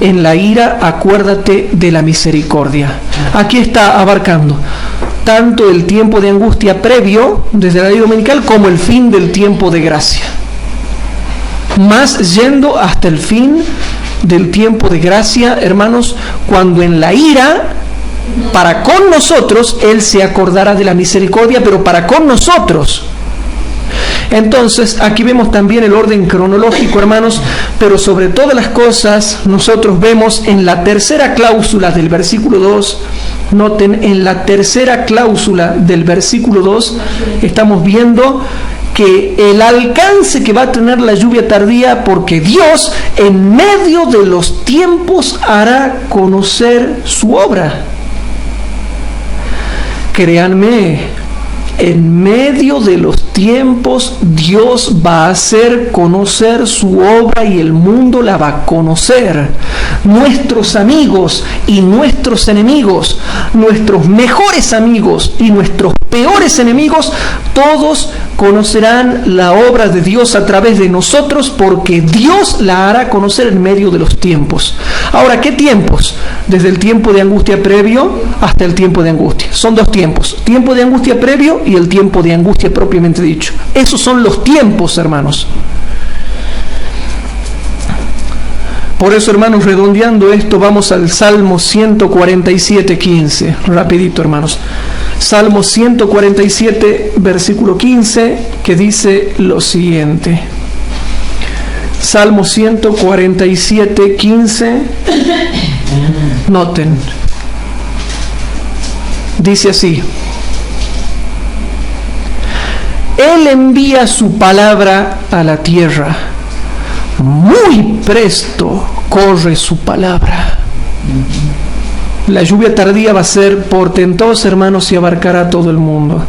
en la ira acuérdate de la misericordia. Aquí está abarcando tanto el tiempo de angustia previo, desde la ley dominical, como el fin del tiempo de gracia. Más yendo hasta el fin del tiempo de gracia, hermanos, cuando en la ira, para con nosotros, Él se acordará de la misericordia, pero para con nosotros. Entonces, aquí vemos también el orden cronológico, hermanos, pero sobre todas las cosas, nosotros vemos en la tercera cláusula del versículo 2, noten, en la tercera cláusula del versículo 2, estamos viendo que el alcance que va a tener la lluvia tardía, porque Dios en medio de los tiempos hará conocer su obra. Créanme, en medio de los tiempos Dios va a hacer conocer su obra y el mundo la va a conocer. Nuestros amigos y nuestros enemigos, nuestros mejores amigos y nuestros peores enemigos, todos conocerán la obra de Dios a través de nosotros, porque Dios la hará conocer en medio de los tiempos. Ahora, ¿qué tiempos? Desde el tiempo de angustia previo hasta el tiempo de angustia. Son dos tiempos: tiempo de angustia previo y el tiempo de angustia propiamente dicho. Esos son los tiempos, hermanos. Por eso, hermanos, redondeando esto, vamos al Salmo 147:15. Rapidito, hermanos. Salmo 147, versículo 15, que dice lo siguiente. Salmo 147:15. Noten. Dice así: Él envía su palabra a la tierra, muy presto corre su palabra. La lluvia tardía va a ser portentosa, hermanos, y abarcará a todo el mundo.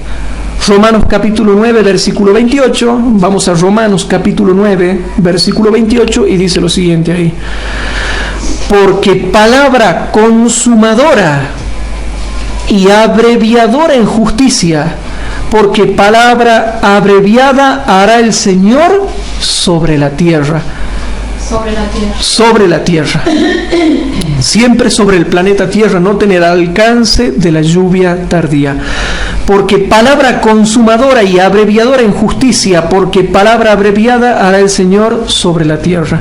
Romanos capítulo 9, versículo 28. Vamos a Romanos capítulo 9, versículo 28, y dice lo siguiente ahí: porque palabra consumadora y abreviadora en justicia, porque palabra abreviada hará el Señor sobre la tierra. Sobre la tierra. Sobre la tierra. Siempre sobre el planeta Tierra, no tener alcance de la lluvia tardía. Porque palabra consumadora y abreviadora en justicia, porque palabra abreviada hará el Señor sobre la tierra.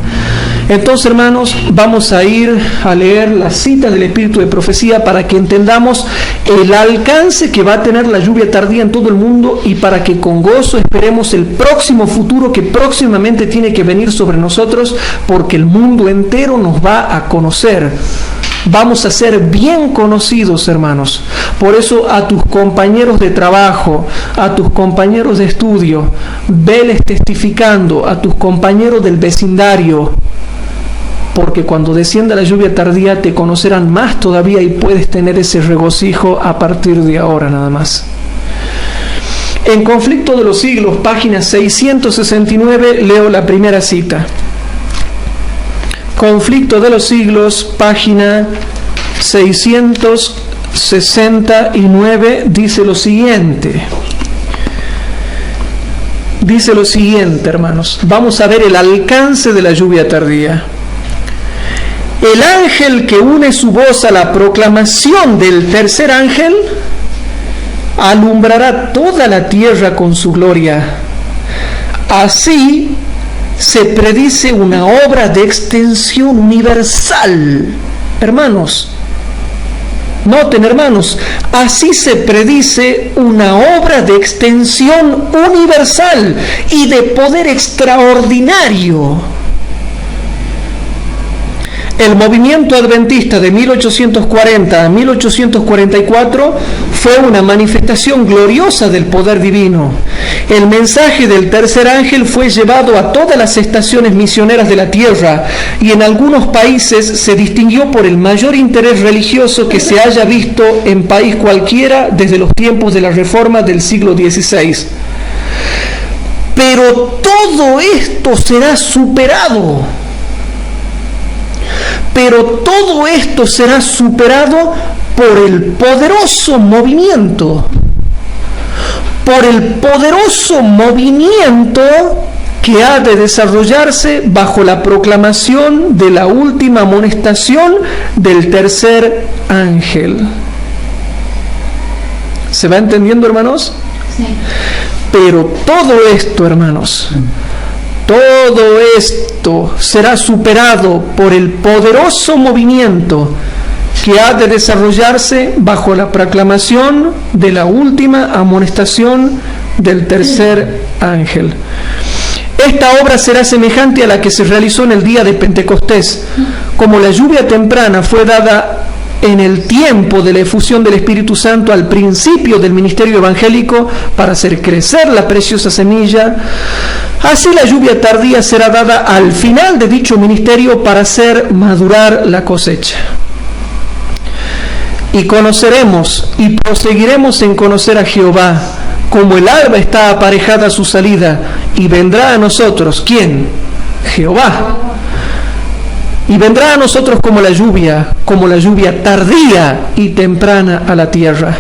Entonces, hermanos, vamos a ir a leer la cita del Espíritu de Profecía para que entendamos el alcance que va a tener la lluvia tardía en todo el mundo, y para que con gozo esperemos el próximo futuro que próximamente tiene que venir sobre nosotros, porque el mundo entero nos va a conocer. Vamos a ser bien conocidos, hermanos. Por eso a tus compañeros de trabajo, a tus compañeros de estudio, veles testificando, a tus compañeros del vecindario, porque cuando descienda la lluvia tardía te conocerán más todavía, y puedes tener ese regocijo a partir de ahora nada más. En Conflicto de los Siglos, página 669, leo la primera cita. Conflicto de los Siglos, página 669. 69 dice lo siguiente. Dice lo siguiente, hermanos. Vamos a ver el alcance de la lluvia tardía. El ángel que une su voz a la proclamación del tercer ángel alumbrará toda la tierra con su gloria. Así se predice una obra de extensión universal. Hermanos, noten, hermanos, así se predice una obra de extensión universal y de poder extraordinario. El movimiento adventista de 1840 a 1844 fue una manifestación gloriosa del poder divino. El mensaje del tercer ángel fue llevado a todas las estaciones misioneras de la tierra y en algunos países se distinguió por el mayor interés religioso que se haya visto en país cualquiera desde los tiempos de la Reforma del siglo XVI. Pero todo esto será superado. Pero todo esto será superado por el poderoso movimiento. Por el poderoso movimiento que ha de desarrollarse bajo la proclamación de la última amonestación del tercer ángel. ¿Se va entendiendo, hermanos? Sí. Pero todo esto, hermanos, todo esto será superado por el poderoso movimiento que ha de desarrollarse bajo la proclamación de la última amonestación del tercer ángel. Esta obra será semejante a la que se realizó en el día de Pentecostés. Como la lluvia temprana fue dada en el tiempo de la efusión del Espíritu Santo al principio del ministerio evangélico para hacer crecer la preciosa semilla, así la lluvia tardía será dada al final de dicho ministerio para hacer madurar la cosecha. Y conoceremos y proseguiremos en conocer a Jehová, como el alba está aparejada a su salida, y vendrá a nosotros, ¿quién? Jehová. Y vendrá a nosotros como la lluvia tardía y temprana a la tierra.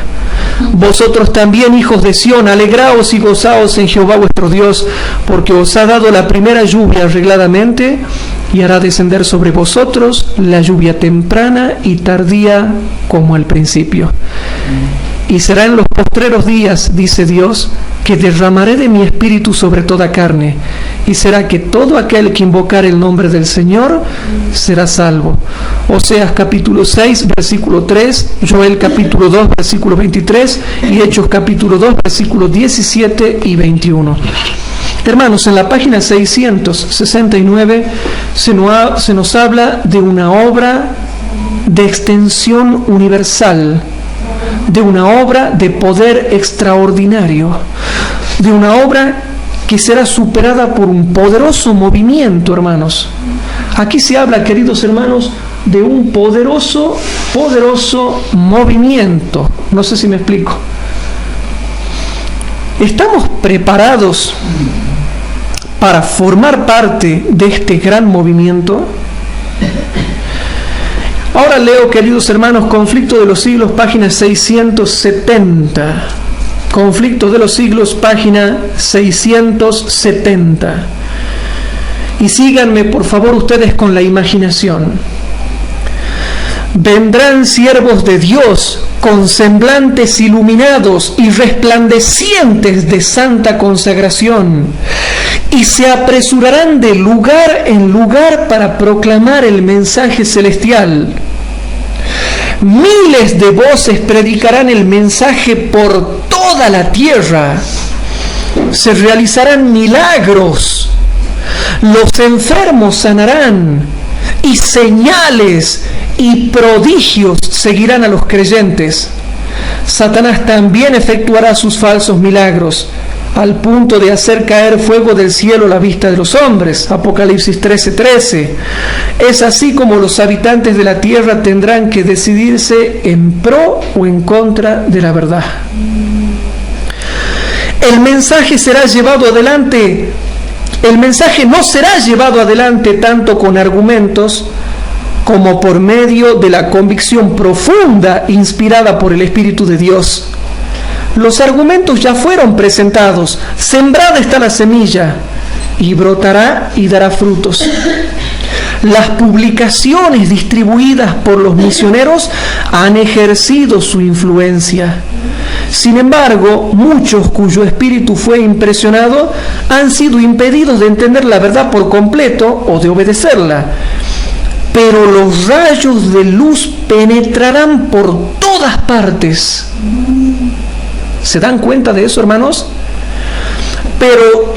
Vosotros también, hijos de Sión, alegraos y gozaos en Jehová vuestro Dios, porque os ha dado la primera lluvia arregladamente, y hará descender sobre vosotros la lluvia temprana y tardía como al principio. Y será en los postreros días, dice Dios, que derramaré de mi espíritu sobre toda carne, y será que todo aquel que invocare el nombre del Señor será salvo. Oseas capítulo 6, versículo 3, Joel capítulo 2, versículo 23, y Hechos capítulo 2, versículos 17 y 21. Hermanos, en la página 669 se nos habla de una obra de extensión universal, de una obra de poder extraordinario, de una obra que será superada por un poderoso movimiento, hermanos. Aquí se habla, queridos hermanos, de un poderoso movimiento. No sé si me explico. ¿Estamos preparados para formar parte de este gran movimiento? Ahora leo, queridos hermanos, Conflicto de los Siglos, página 670. Conflicto de los Siglos, página 670. Y síganme, por favor, ustedes con la imaginación. Vendrán siervos de Dios con semblantes iluminados y resplandecientes de santa consagración, y se apresurarán de lugar en lugar para proclamar el mensaje celestial. Miles de voces predicarán el mensaje por toda la tierra. Se realizarán milagros. Los enfermos sanarán, y señales y prodigios seguirán a los creyentes. Satanás también efectuará sus falsos milagros, al punto de hacer caer fuego del cielo a la vista de los hombres. Apocalipsis 13:13. Es así como los habitantes de la tierra tendrán que decidirse en pro o en contra de la verdad. El mensaje será llevado adelante. El mensaje no será llevado adelante tanto con argumentos como por medio de la convicción profunda inspirada por el Espíritu de Dios. Los argumentos ya fueron presentados, sembrada está la semilla, y brotará y dará frutos. Las publicaciones distribuidas por los misioneros han ejercido su influencia. Sin embargo, muchos cuyo espíritu fue impresionado han sido impedidos de entender la verdad por completo o de obedecerla. Pero los rayos de luz penetrarán por todas partes. ¿Se dan cuenta de eso, hermanos? Pero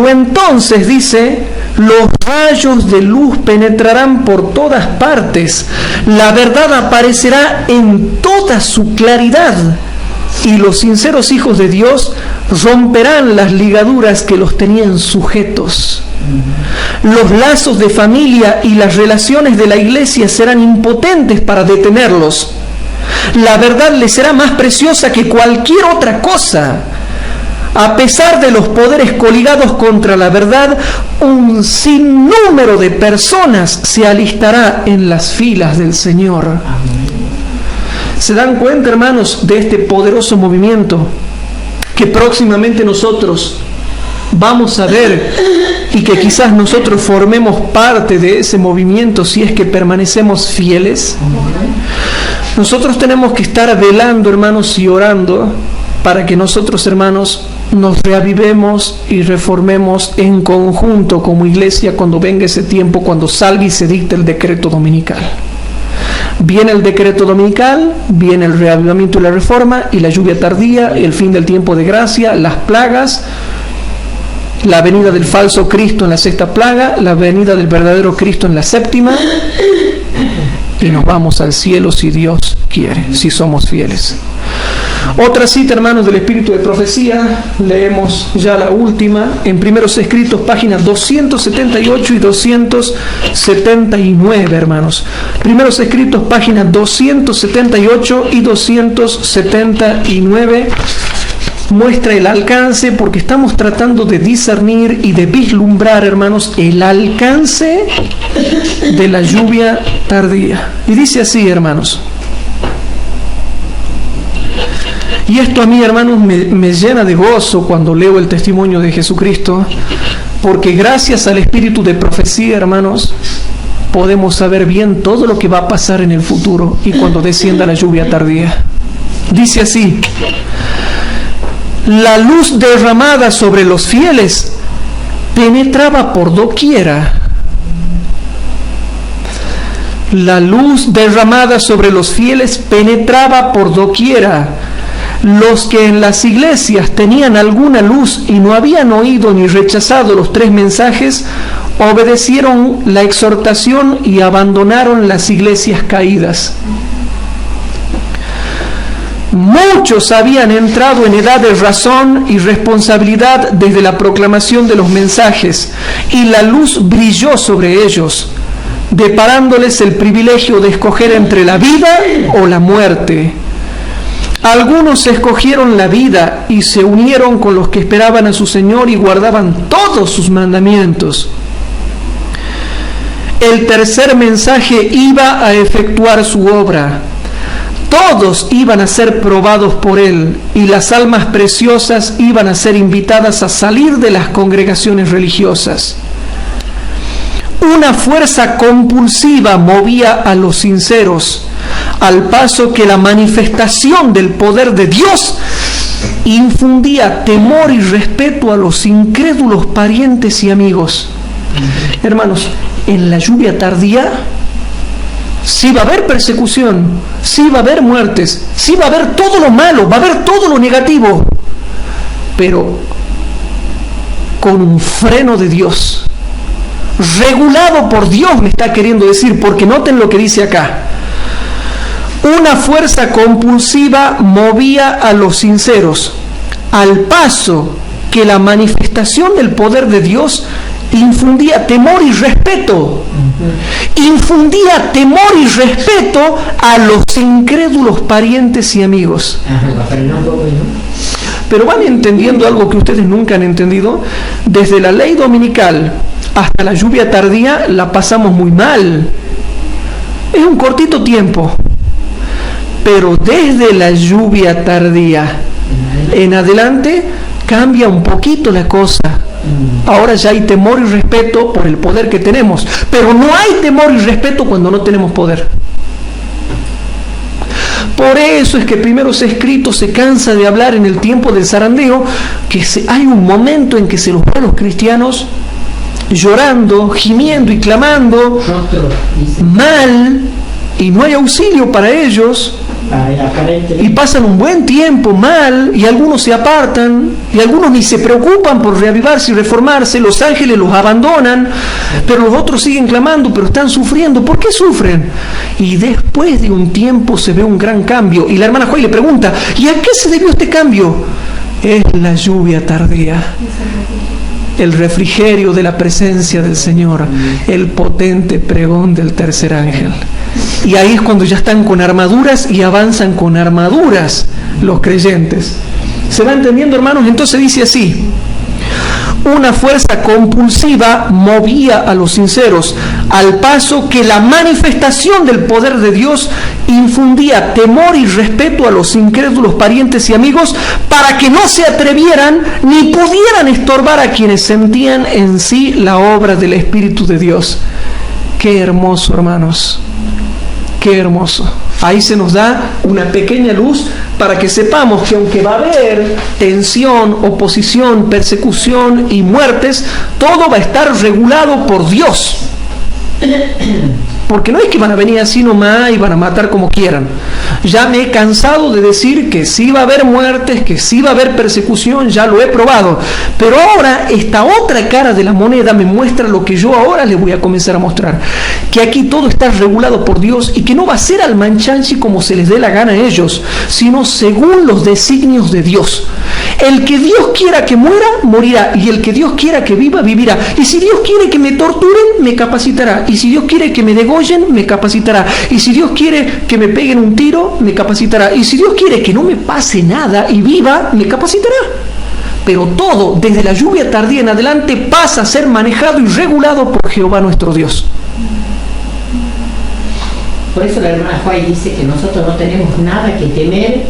entonces dice, los rayos de luz penetrarán por todas partes. La verdad aparecerá en toda su claridad. Y los sinceros hijos de Dios romperán las ligaduras que los tenían sujetos. Los lazos de familia y las relaciones de la iglesia serán impotentes para detenerlos. La verdad les será más preciosa que cualquier otra cosa. A pesar de los poderes coligados contra la verdad, un sinnúmero de personas se alistará en las filas del Señor. ¿Se dan cuenta, hermanos, de este poderoso movimiento que próximamente nosotros vamos a ver y que quizás nosotros formemos parte de ese movimiento si es que permanecemos fieles? Nosotros tenemos que estar velando, hermanos, y orando para que nosotros, hermanos, nos reavivemos y reformemos en conjunto como iglesia cuando venga ese tiempo, cuando salga y se dicte el decreto dominical. Viene el decreto dominical, viene el reavivamiento y la reforma, y la lluvia tardía, el fin del tiempo de gracia, las plagas, la venida del falso Cristo en la sexta plaga, la venida del verdadero Cristo en la séptima, y nos vamos al cielo si Dios quiere, si somos fieles. Otra cita, hermanos, del espíritu de profecía, leemos ya la última, en Primeros Escritos, páginas 278 y 279, hermanos. Primeros Escritos, páginas 278 y 279, muestra el alcance, porque estamos tratando de discernir y de vislumbrar, hermanos, el alcance de la lluvia tardía. Y dice así, hermanos. Y esto a mí, hermanos, me llena de gozo cuando leo el testimonio de Jesucristo, porque gracias al espíritu de profecía, hermanos, podemos saber bien todo lo que va a pasar en el futuro y cuando descienda la lluvia tardía. Dice así: la luz derramada sobre los fieles penetraba por doquiera. La luz derramada sobre los fieles penetraba por doquiera. Los que en las iglesias tenían alguna luz y no habían oído ni rechazado los 3 mensajes, obedecieron la exhortación y abandonaron las iglesias caídas. Muchos habían entrado en edad de razón y responsabilidad desde la proclamación de los mensajes, y la luz brilló sobre ellos, deparándoles el privilegio de escoger entre la vida o la muerte. Algunos escogieron la vida y se unieron con los que esperaban a su Señor y guardaban todos sus mandamientos. El tercer mensaje iba a efectuar su obra. Todos iban a ser probados por él, y las almas preciosas iban a ser invitadas a salir de las congregaciones religiosas. Una fuerza compulsiva movía a los sinceros, al paso que la manifestación del poder de Dios infundía temor y respeto a los incrédulos parientes y amigos. Hermanos, en la lluvia tardía sí va a haber persecución, sí va a haber muertes, sí va a haber todo lo malo, va a haber todo lo negativo, pero con un freno de Dios, regulado por Dios, me está queriendo decir, porque noten lo que dice acá. Una fuerza compulsiva movía a los sinceros, al paso que la manifestación del poder de Dios infundía temor y respeto. Infundía temor y respeto a los incrédulos parientes y amigos. Pero van entendiendo algo que ustedes nunca han entendido. Desde la ley dominical hasta la lluvia tardía la pasamos muy mal. Es un cortito tiempo, pero desde la lluvia tardía en adelante cambia un poquito la cosa. Ahora ya hay temor y respeto por el poder que tenemos, pero no hay temor y respeto cuando no tenemos poder. Por eso es que Primeros Escritos se cansa de hablar en el tiempo del zarandeo, que hay un momento en que se los ve a los cristianos llorando, gimiendo y clamando mal, y no hay auxilio para ellos, y pasan un buen tiempo mal, y algunos se apartan, y algunos ni se preocupan por reavivarse y reformarse, los ángeles los abandonan, pero los otros siguen clamando, pero están sufriendo. ¿Por qué sufren? Y después de un tiempo se ve un gran cambio, y la hermana Joy le pregunta, ¿y a qué se debió este cambio? Es la lluvia tardía, el refrigerio de la presencia del Señor, el potente pregón del tercer ángel. Y ahí es cuando ya están con armaduras y avanzan con armaduras los creyentes. ¿Se va entendiendo, hermanos? Entonces dice así: una fuerza compulsiva movía a los sinceros, al paso que la manifestación del poder de Dios infundía temor y respeto a los incrédulos parientes y amigos, para que no se atrevieran ni pudieran estorbar a quienes sentían en sí la obra del Espíritu de Dios. Qué hermoso, hermanos, qué hermoso. Ahí se nos da una pequeña luz para que sepamos que aunque va a haber tensión, oposición, persecución y muertes, todo va a estar regulado por Dios. Porque no es que van a venir así nomás y van a matar como quieran. Ya me he cansado de decir que sí va a haber muertes, que sí va a haber persecución, ya lo he probado. Pero ahora esta otra cara de la moneda me muestra lo que yo ahora les voy a comenzar a mostrar. Que aquí todo está regulado por Dios y que no va a ser al manchanchi como se les dé la gana a ellos, sino según los designios de Dios. El que Dios quiera que muera, morirá. Y el que Dios quiera que viva, vivirá. Y si Dios quiere que me torturen, me capacitará. Y si Dios quiere que me degollen, me capacitará. Y si Dios quiere que me peguen un tiro, me capacitará. Y si Dios quiere que no me pase nada y viva, me capacitará. Pero todo, desde la lluvia tardía en adelante, pasa a ser manejado y regulado por Jehová nuestro Dios. Por eso la hermana Juárez dice que nosotros no tenemos nada que temer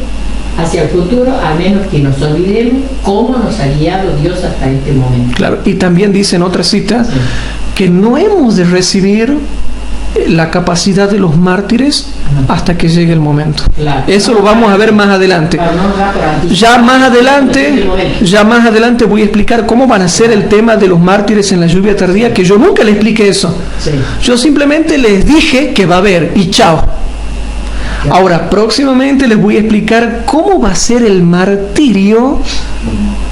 hacia el futuro, a menos que nos olvidemos cómo nos ha guiado Dios hasta este momento. Claro, y también dice en otra cita que no hemos de recibir la capacidad de los mártires hasta que llegue el momento. Claro. Eso lo vamos a ver más adelante. Ya más adelante voy a explicar cómo van a ser el tema de los mártires en la lluvia tardía, que yo nunca les expliqué eso. Sí. Yo simplemente les dije que va a haber y chao. Ahora, próximamente les voy a explicar cómo va a ser el martirio,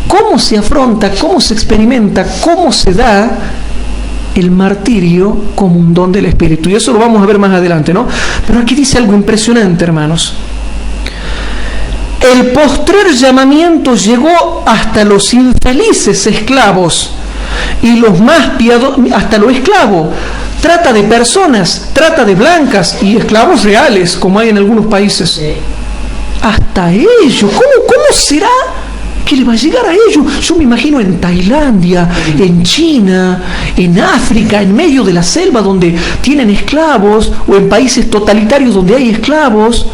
cómo se afronta, cómo se experimenta, cómo se da el martirio como un don del Espíritu. Y eso lo vamos a ver más adelante, ¿no? Pero aquí dice algo impresionante, hermanos. El postrer llamamiento llegó hasta los infelices esclavos y los más piadosos, hasta lo esclavo. Trata de personas, trata de blancas y esclavos reales, como hay en algunos países. Sí. Hasta ellos. ¿Cómo será que le va a llegar a ellos? Yo me imagino en Tailandia, en China, en África, en medio de la selva donde tienen esclavos, o en países totalitarios donde hay esclavos,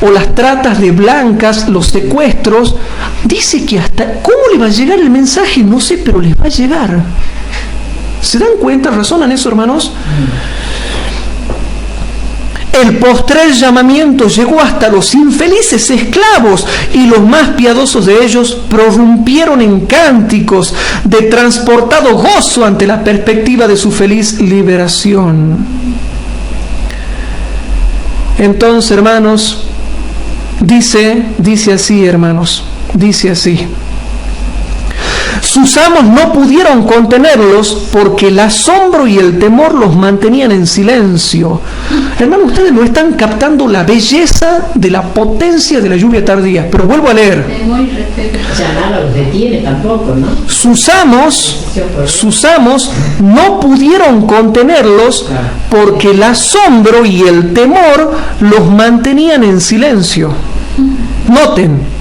o las tratas de blancas, los secuestros. Dice que hasta... ¿Cómo le va a llegar el mensaje? No sé, pero les va a llegar. ¿Se dan cuenta? ¿Razonan eso, hermanos? El postrer llamamiento llegó hasta los infelices esclavos y los más piadosos de ellos prorrumpieron en cánticos de transportado gozo ante la perspectiva de su feliz liberación. Entonces, hermanos, dice así, hermanos, dice así. Sus amos no pudieron contenerlos porque el asombro y el temor los mantenían en silencio. Hermanos, ustedes no están captando la belleza de la potencia de la lluvia tardía. Pero vuelvo a leer. O sea, nada los detiene tampoco, ¿no? Sus amos no pudieron contenerlos porque el asombro y el temor los mantenían en silencio. Noten.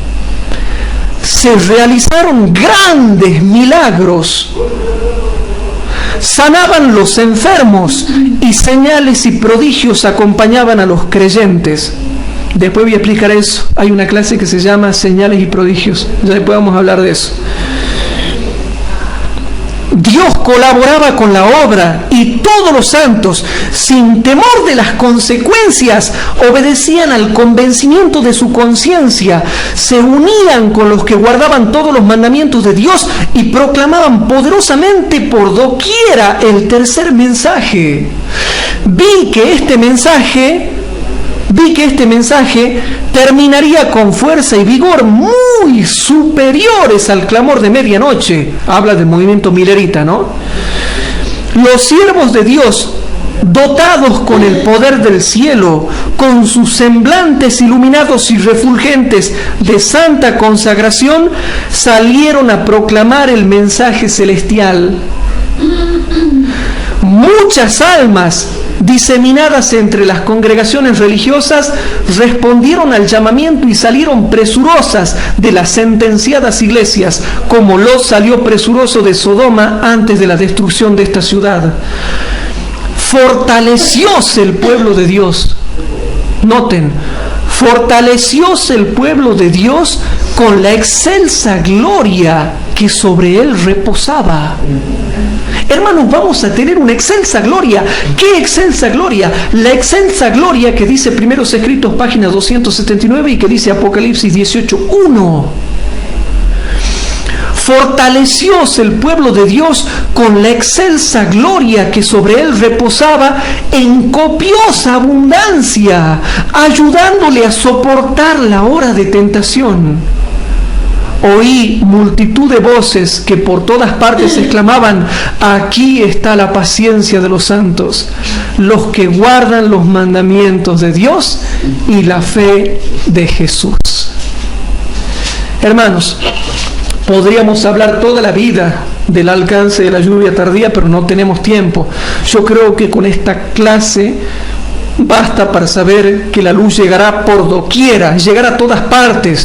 Se realizaron grandes milagros. Sanaban los enfermos y señales y prodigios acompañaban a los creyentes. Después voy a explicar eso. Hay una clase que se llama señales y prodigios. Ya después vamos a hablar de eso. Dios colaboraba con la obra y todos los santos, sin temor de las consecuencias, obedecían al convencimiento de su conciencia, se unían con los que guardaban todos los mandamientos de Dios y proclamaban poderosamente por doquiera el tercer mensaje. Vi que este mensaje terminaría con fuerza y vigor muy superiores al clamor de medianoche. Habla del movimiento milerita, ¿no? Los siervos de Dios, dotados con el poder del cielo, con sus semblantes iluminados y refulgentes de santa consagración, salieron a proclamar el mensaje celestial. Muchas almas diseminadas entre las congregaciones religiosas respondieron al llamamiento y salieron presurosas de las sentenciadas iglesias, como Lot salió presuroso de Sodoma antes de la destrucción de esta ciudad. Fortalecióse el pueblo de Dios. Noten, fortalecióse el pueblo de Dios con la excelsa gloria que sobre él reposaba. Hermanos, vamos a tener una excelsa gloria. ¿Qué excelsa gloria? La excelsa gloria que dice Primeros Escritos, página 279, y que dice Apocalipsis 18:1. Fortalecióse el pueblo de Dios con la excelsa gloria que sobre él reposaba en copiosa abundancia, ayudándole a soportar la hora de tentación. Oí multitud de voces que por todas partes exclamaban: aquí está la paciencia de los santos, los que guardan los mandamientos de Dios y la fe de Jesús. Hermanos, podríamos hablar toda la vida del alcance de la lluvia tardía, pero no tenemos tiempo. Yo creo que con esta clase basta para saber que la luz llegará por doquiera, llegará a todas partes.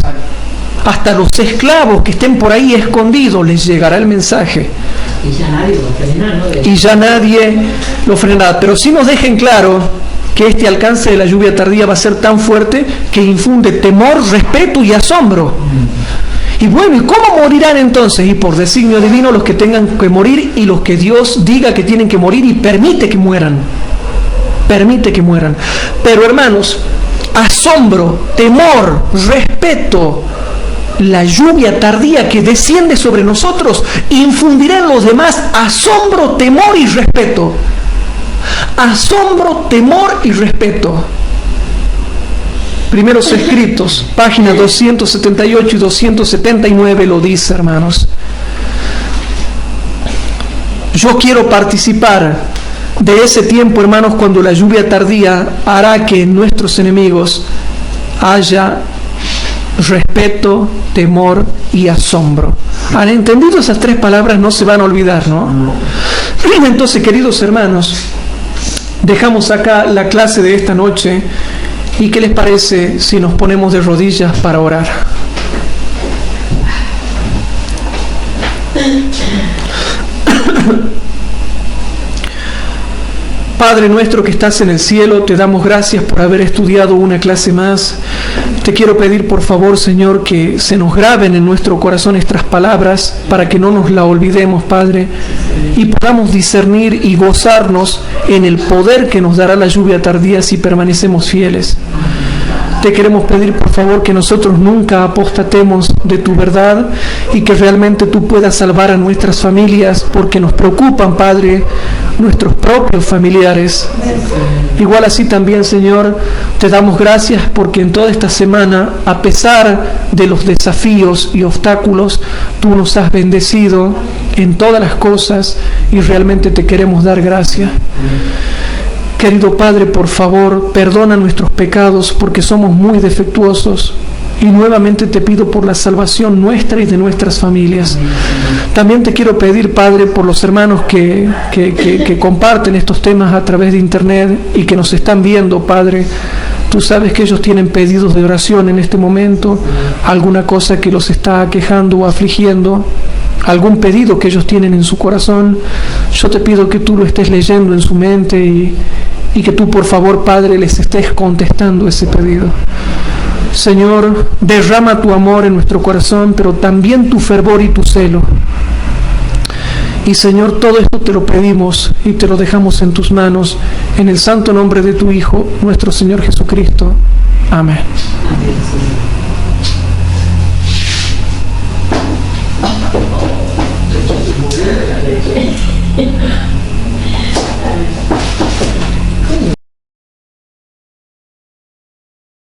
Hasta los esclavos que estén por ahí escondidos les llegará el mensaje. Y ya nadie lo frenará, ¿no? Y ya nadie lo frenará. Pero sí nos dejen claro que este alcance de la lluvia tardía va a ser tan fuerte que infunde temor, respeto y asombro. Y bueno, ¿y cómo morirán entonces? Y por designio divino los que tengan que morir y los que Dios diga que tienen que morir y permite que mueran. Permite que mueran. Pero hermanos, asombro, temor, respeto, la lluvia tardía que desciende sobre nosotros infundirá en los demás asombro, temor y respeto. Asombro, temor y respeto. Primeros Escritos, páginas 278 y 279 lo dice, hermanos. Yo quiero participar de ese tiempo, hermanos, cuando la lluvia tardía hará que en nuestros enemigos haya respeto, temor y asombro. ¿Han entendido esas tres palabras? No se van a olvidar, ¿no? Entonces, queridos hermanos, dejamos acá la clase de esta noche. ¿Y qué les parece si nos ponemos de rodillas para orar? Padre nuestro que estás en el cielo, te damos gracias por haber estudiado una clase más. Te quiero pedir por favor, Señor, que se nos graben en nuestro corazón estas palabras para que no nos la olvidemos, Padre, y podamos discernir y gozarnos en el poder que nos dará la lluvia tardía si permanecemos fieles. Te queremos pedir por favor que nosotros nunca apostatemos de tu verdad y que realmente tú puedas salvar a nuestras familias, porque nos preocupan, Padre, nuestros propios familiares. Igual así también, Señor, te damos gracias porque en toda esta semana, a pesar de los desafíos y obstáculos, tú nos has bendecido en todas las cosas y realmente te queremos dar gracias. Querido Padre, por favor, perdona nuestros pecados porque somos muy defectuosos. Y nuevamente te pido por la salvación nuestra y de nuestras familias. También te quiero pedir, Padre, por los hermanos que comparten estos temas a través de internet y que nos están viendo, Padre. Tú sabes que ellos tienen pedidos de oración en este momento, alguna cosa que los está aquejando o afligiendo, algún pedido que ellos tienen en su corazón. Yo te pido que tú lo estés leyendo en su mente y que tú, por favor, Padre, les estés contestando ese pedido. Señor, derrama tu amor en nuestro corazón, pero también tu fervor y tu celo. Y Señor, todo esto te lo pedimos y te lo dejamos en tus manos, en el santo nombre de tu Hijo, nuestro Señor Jesucristo. Amén. Amén, Señor.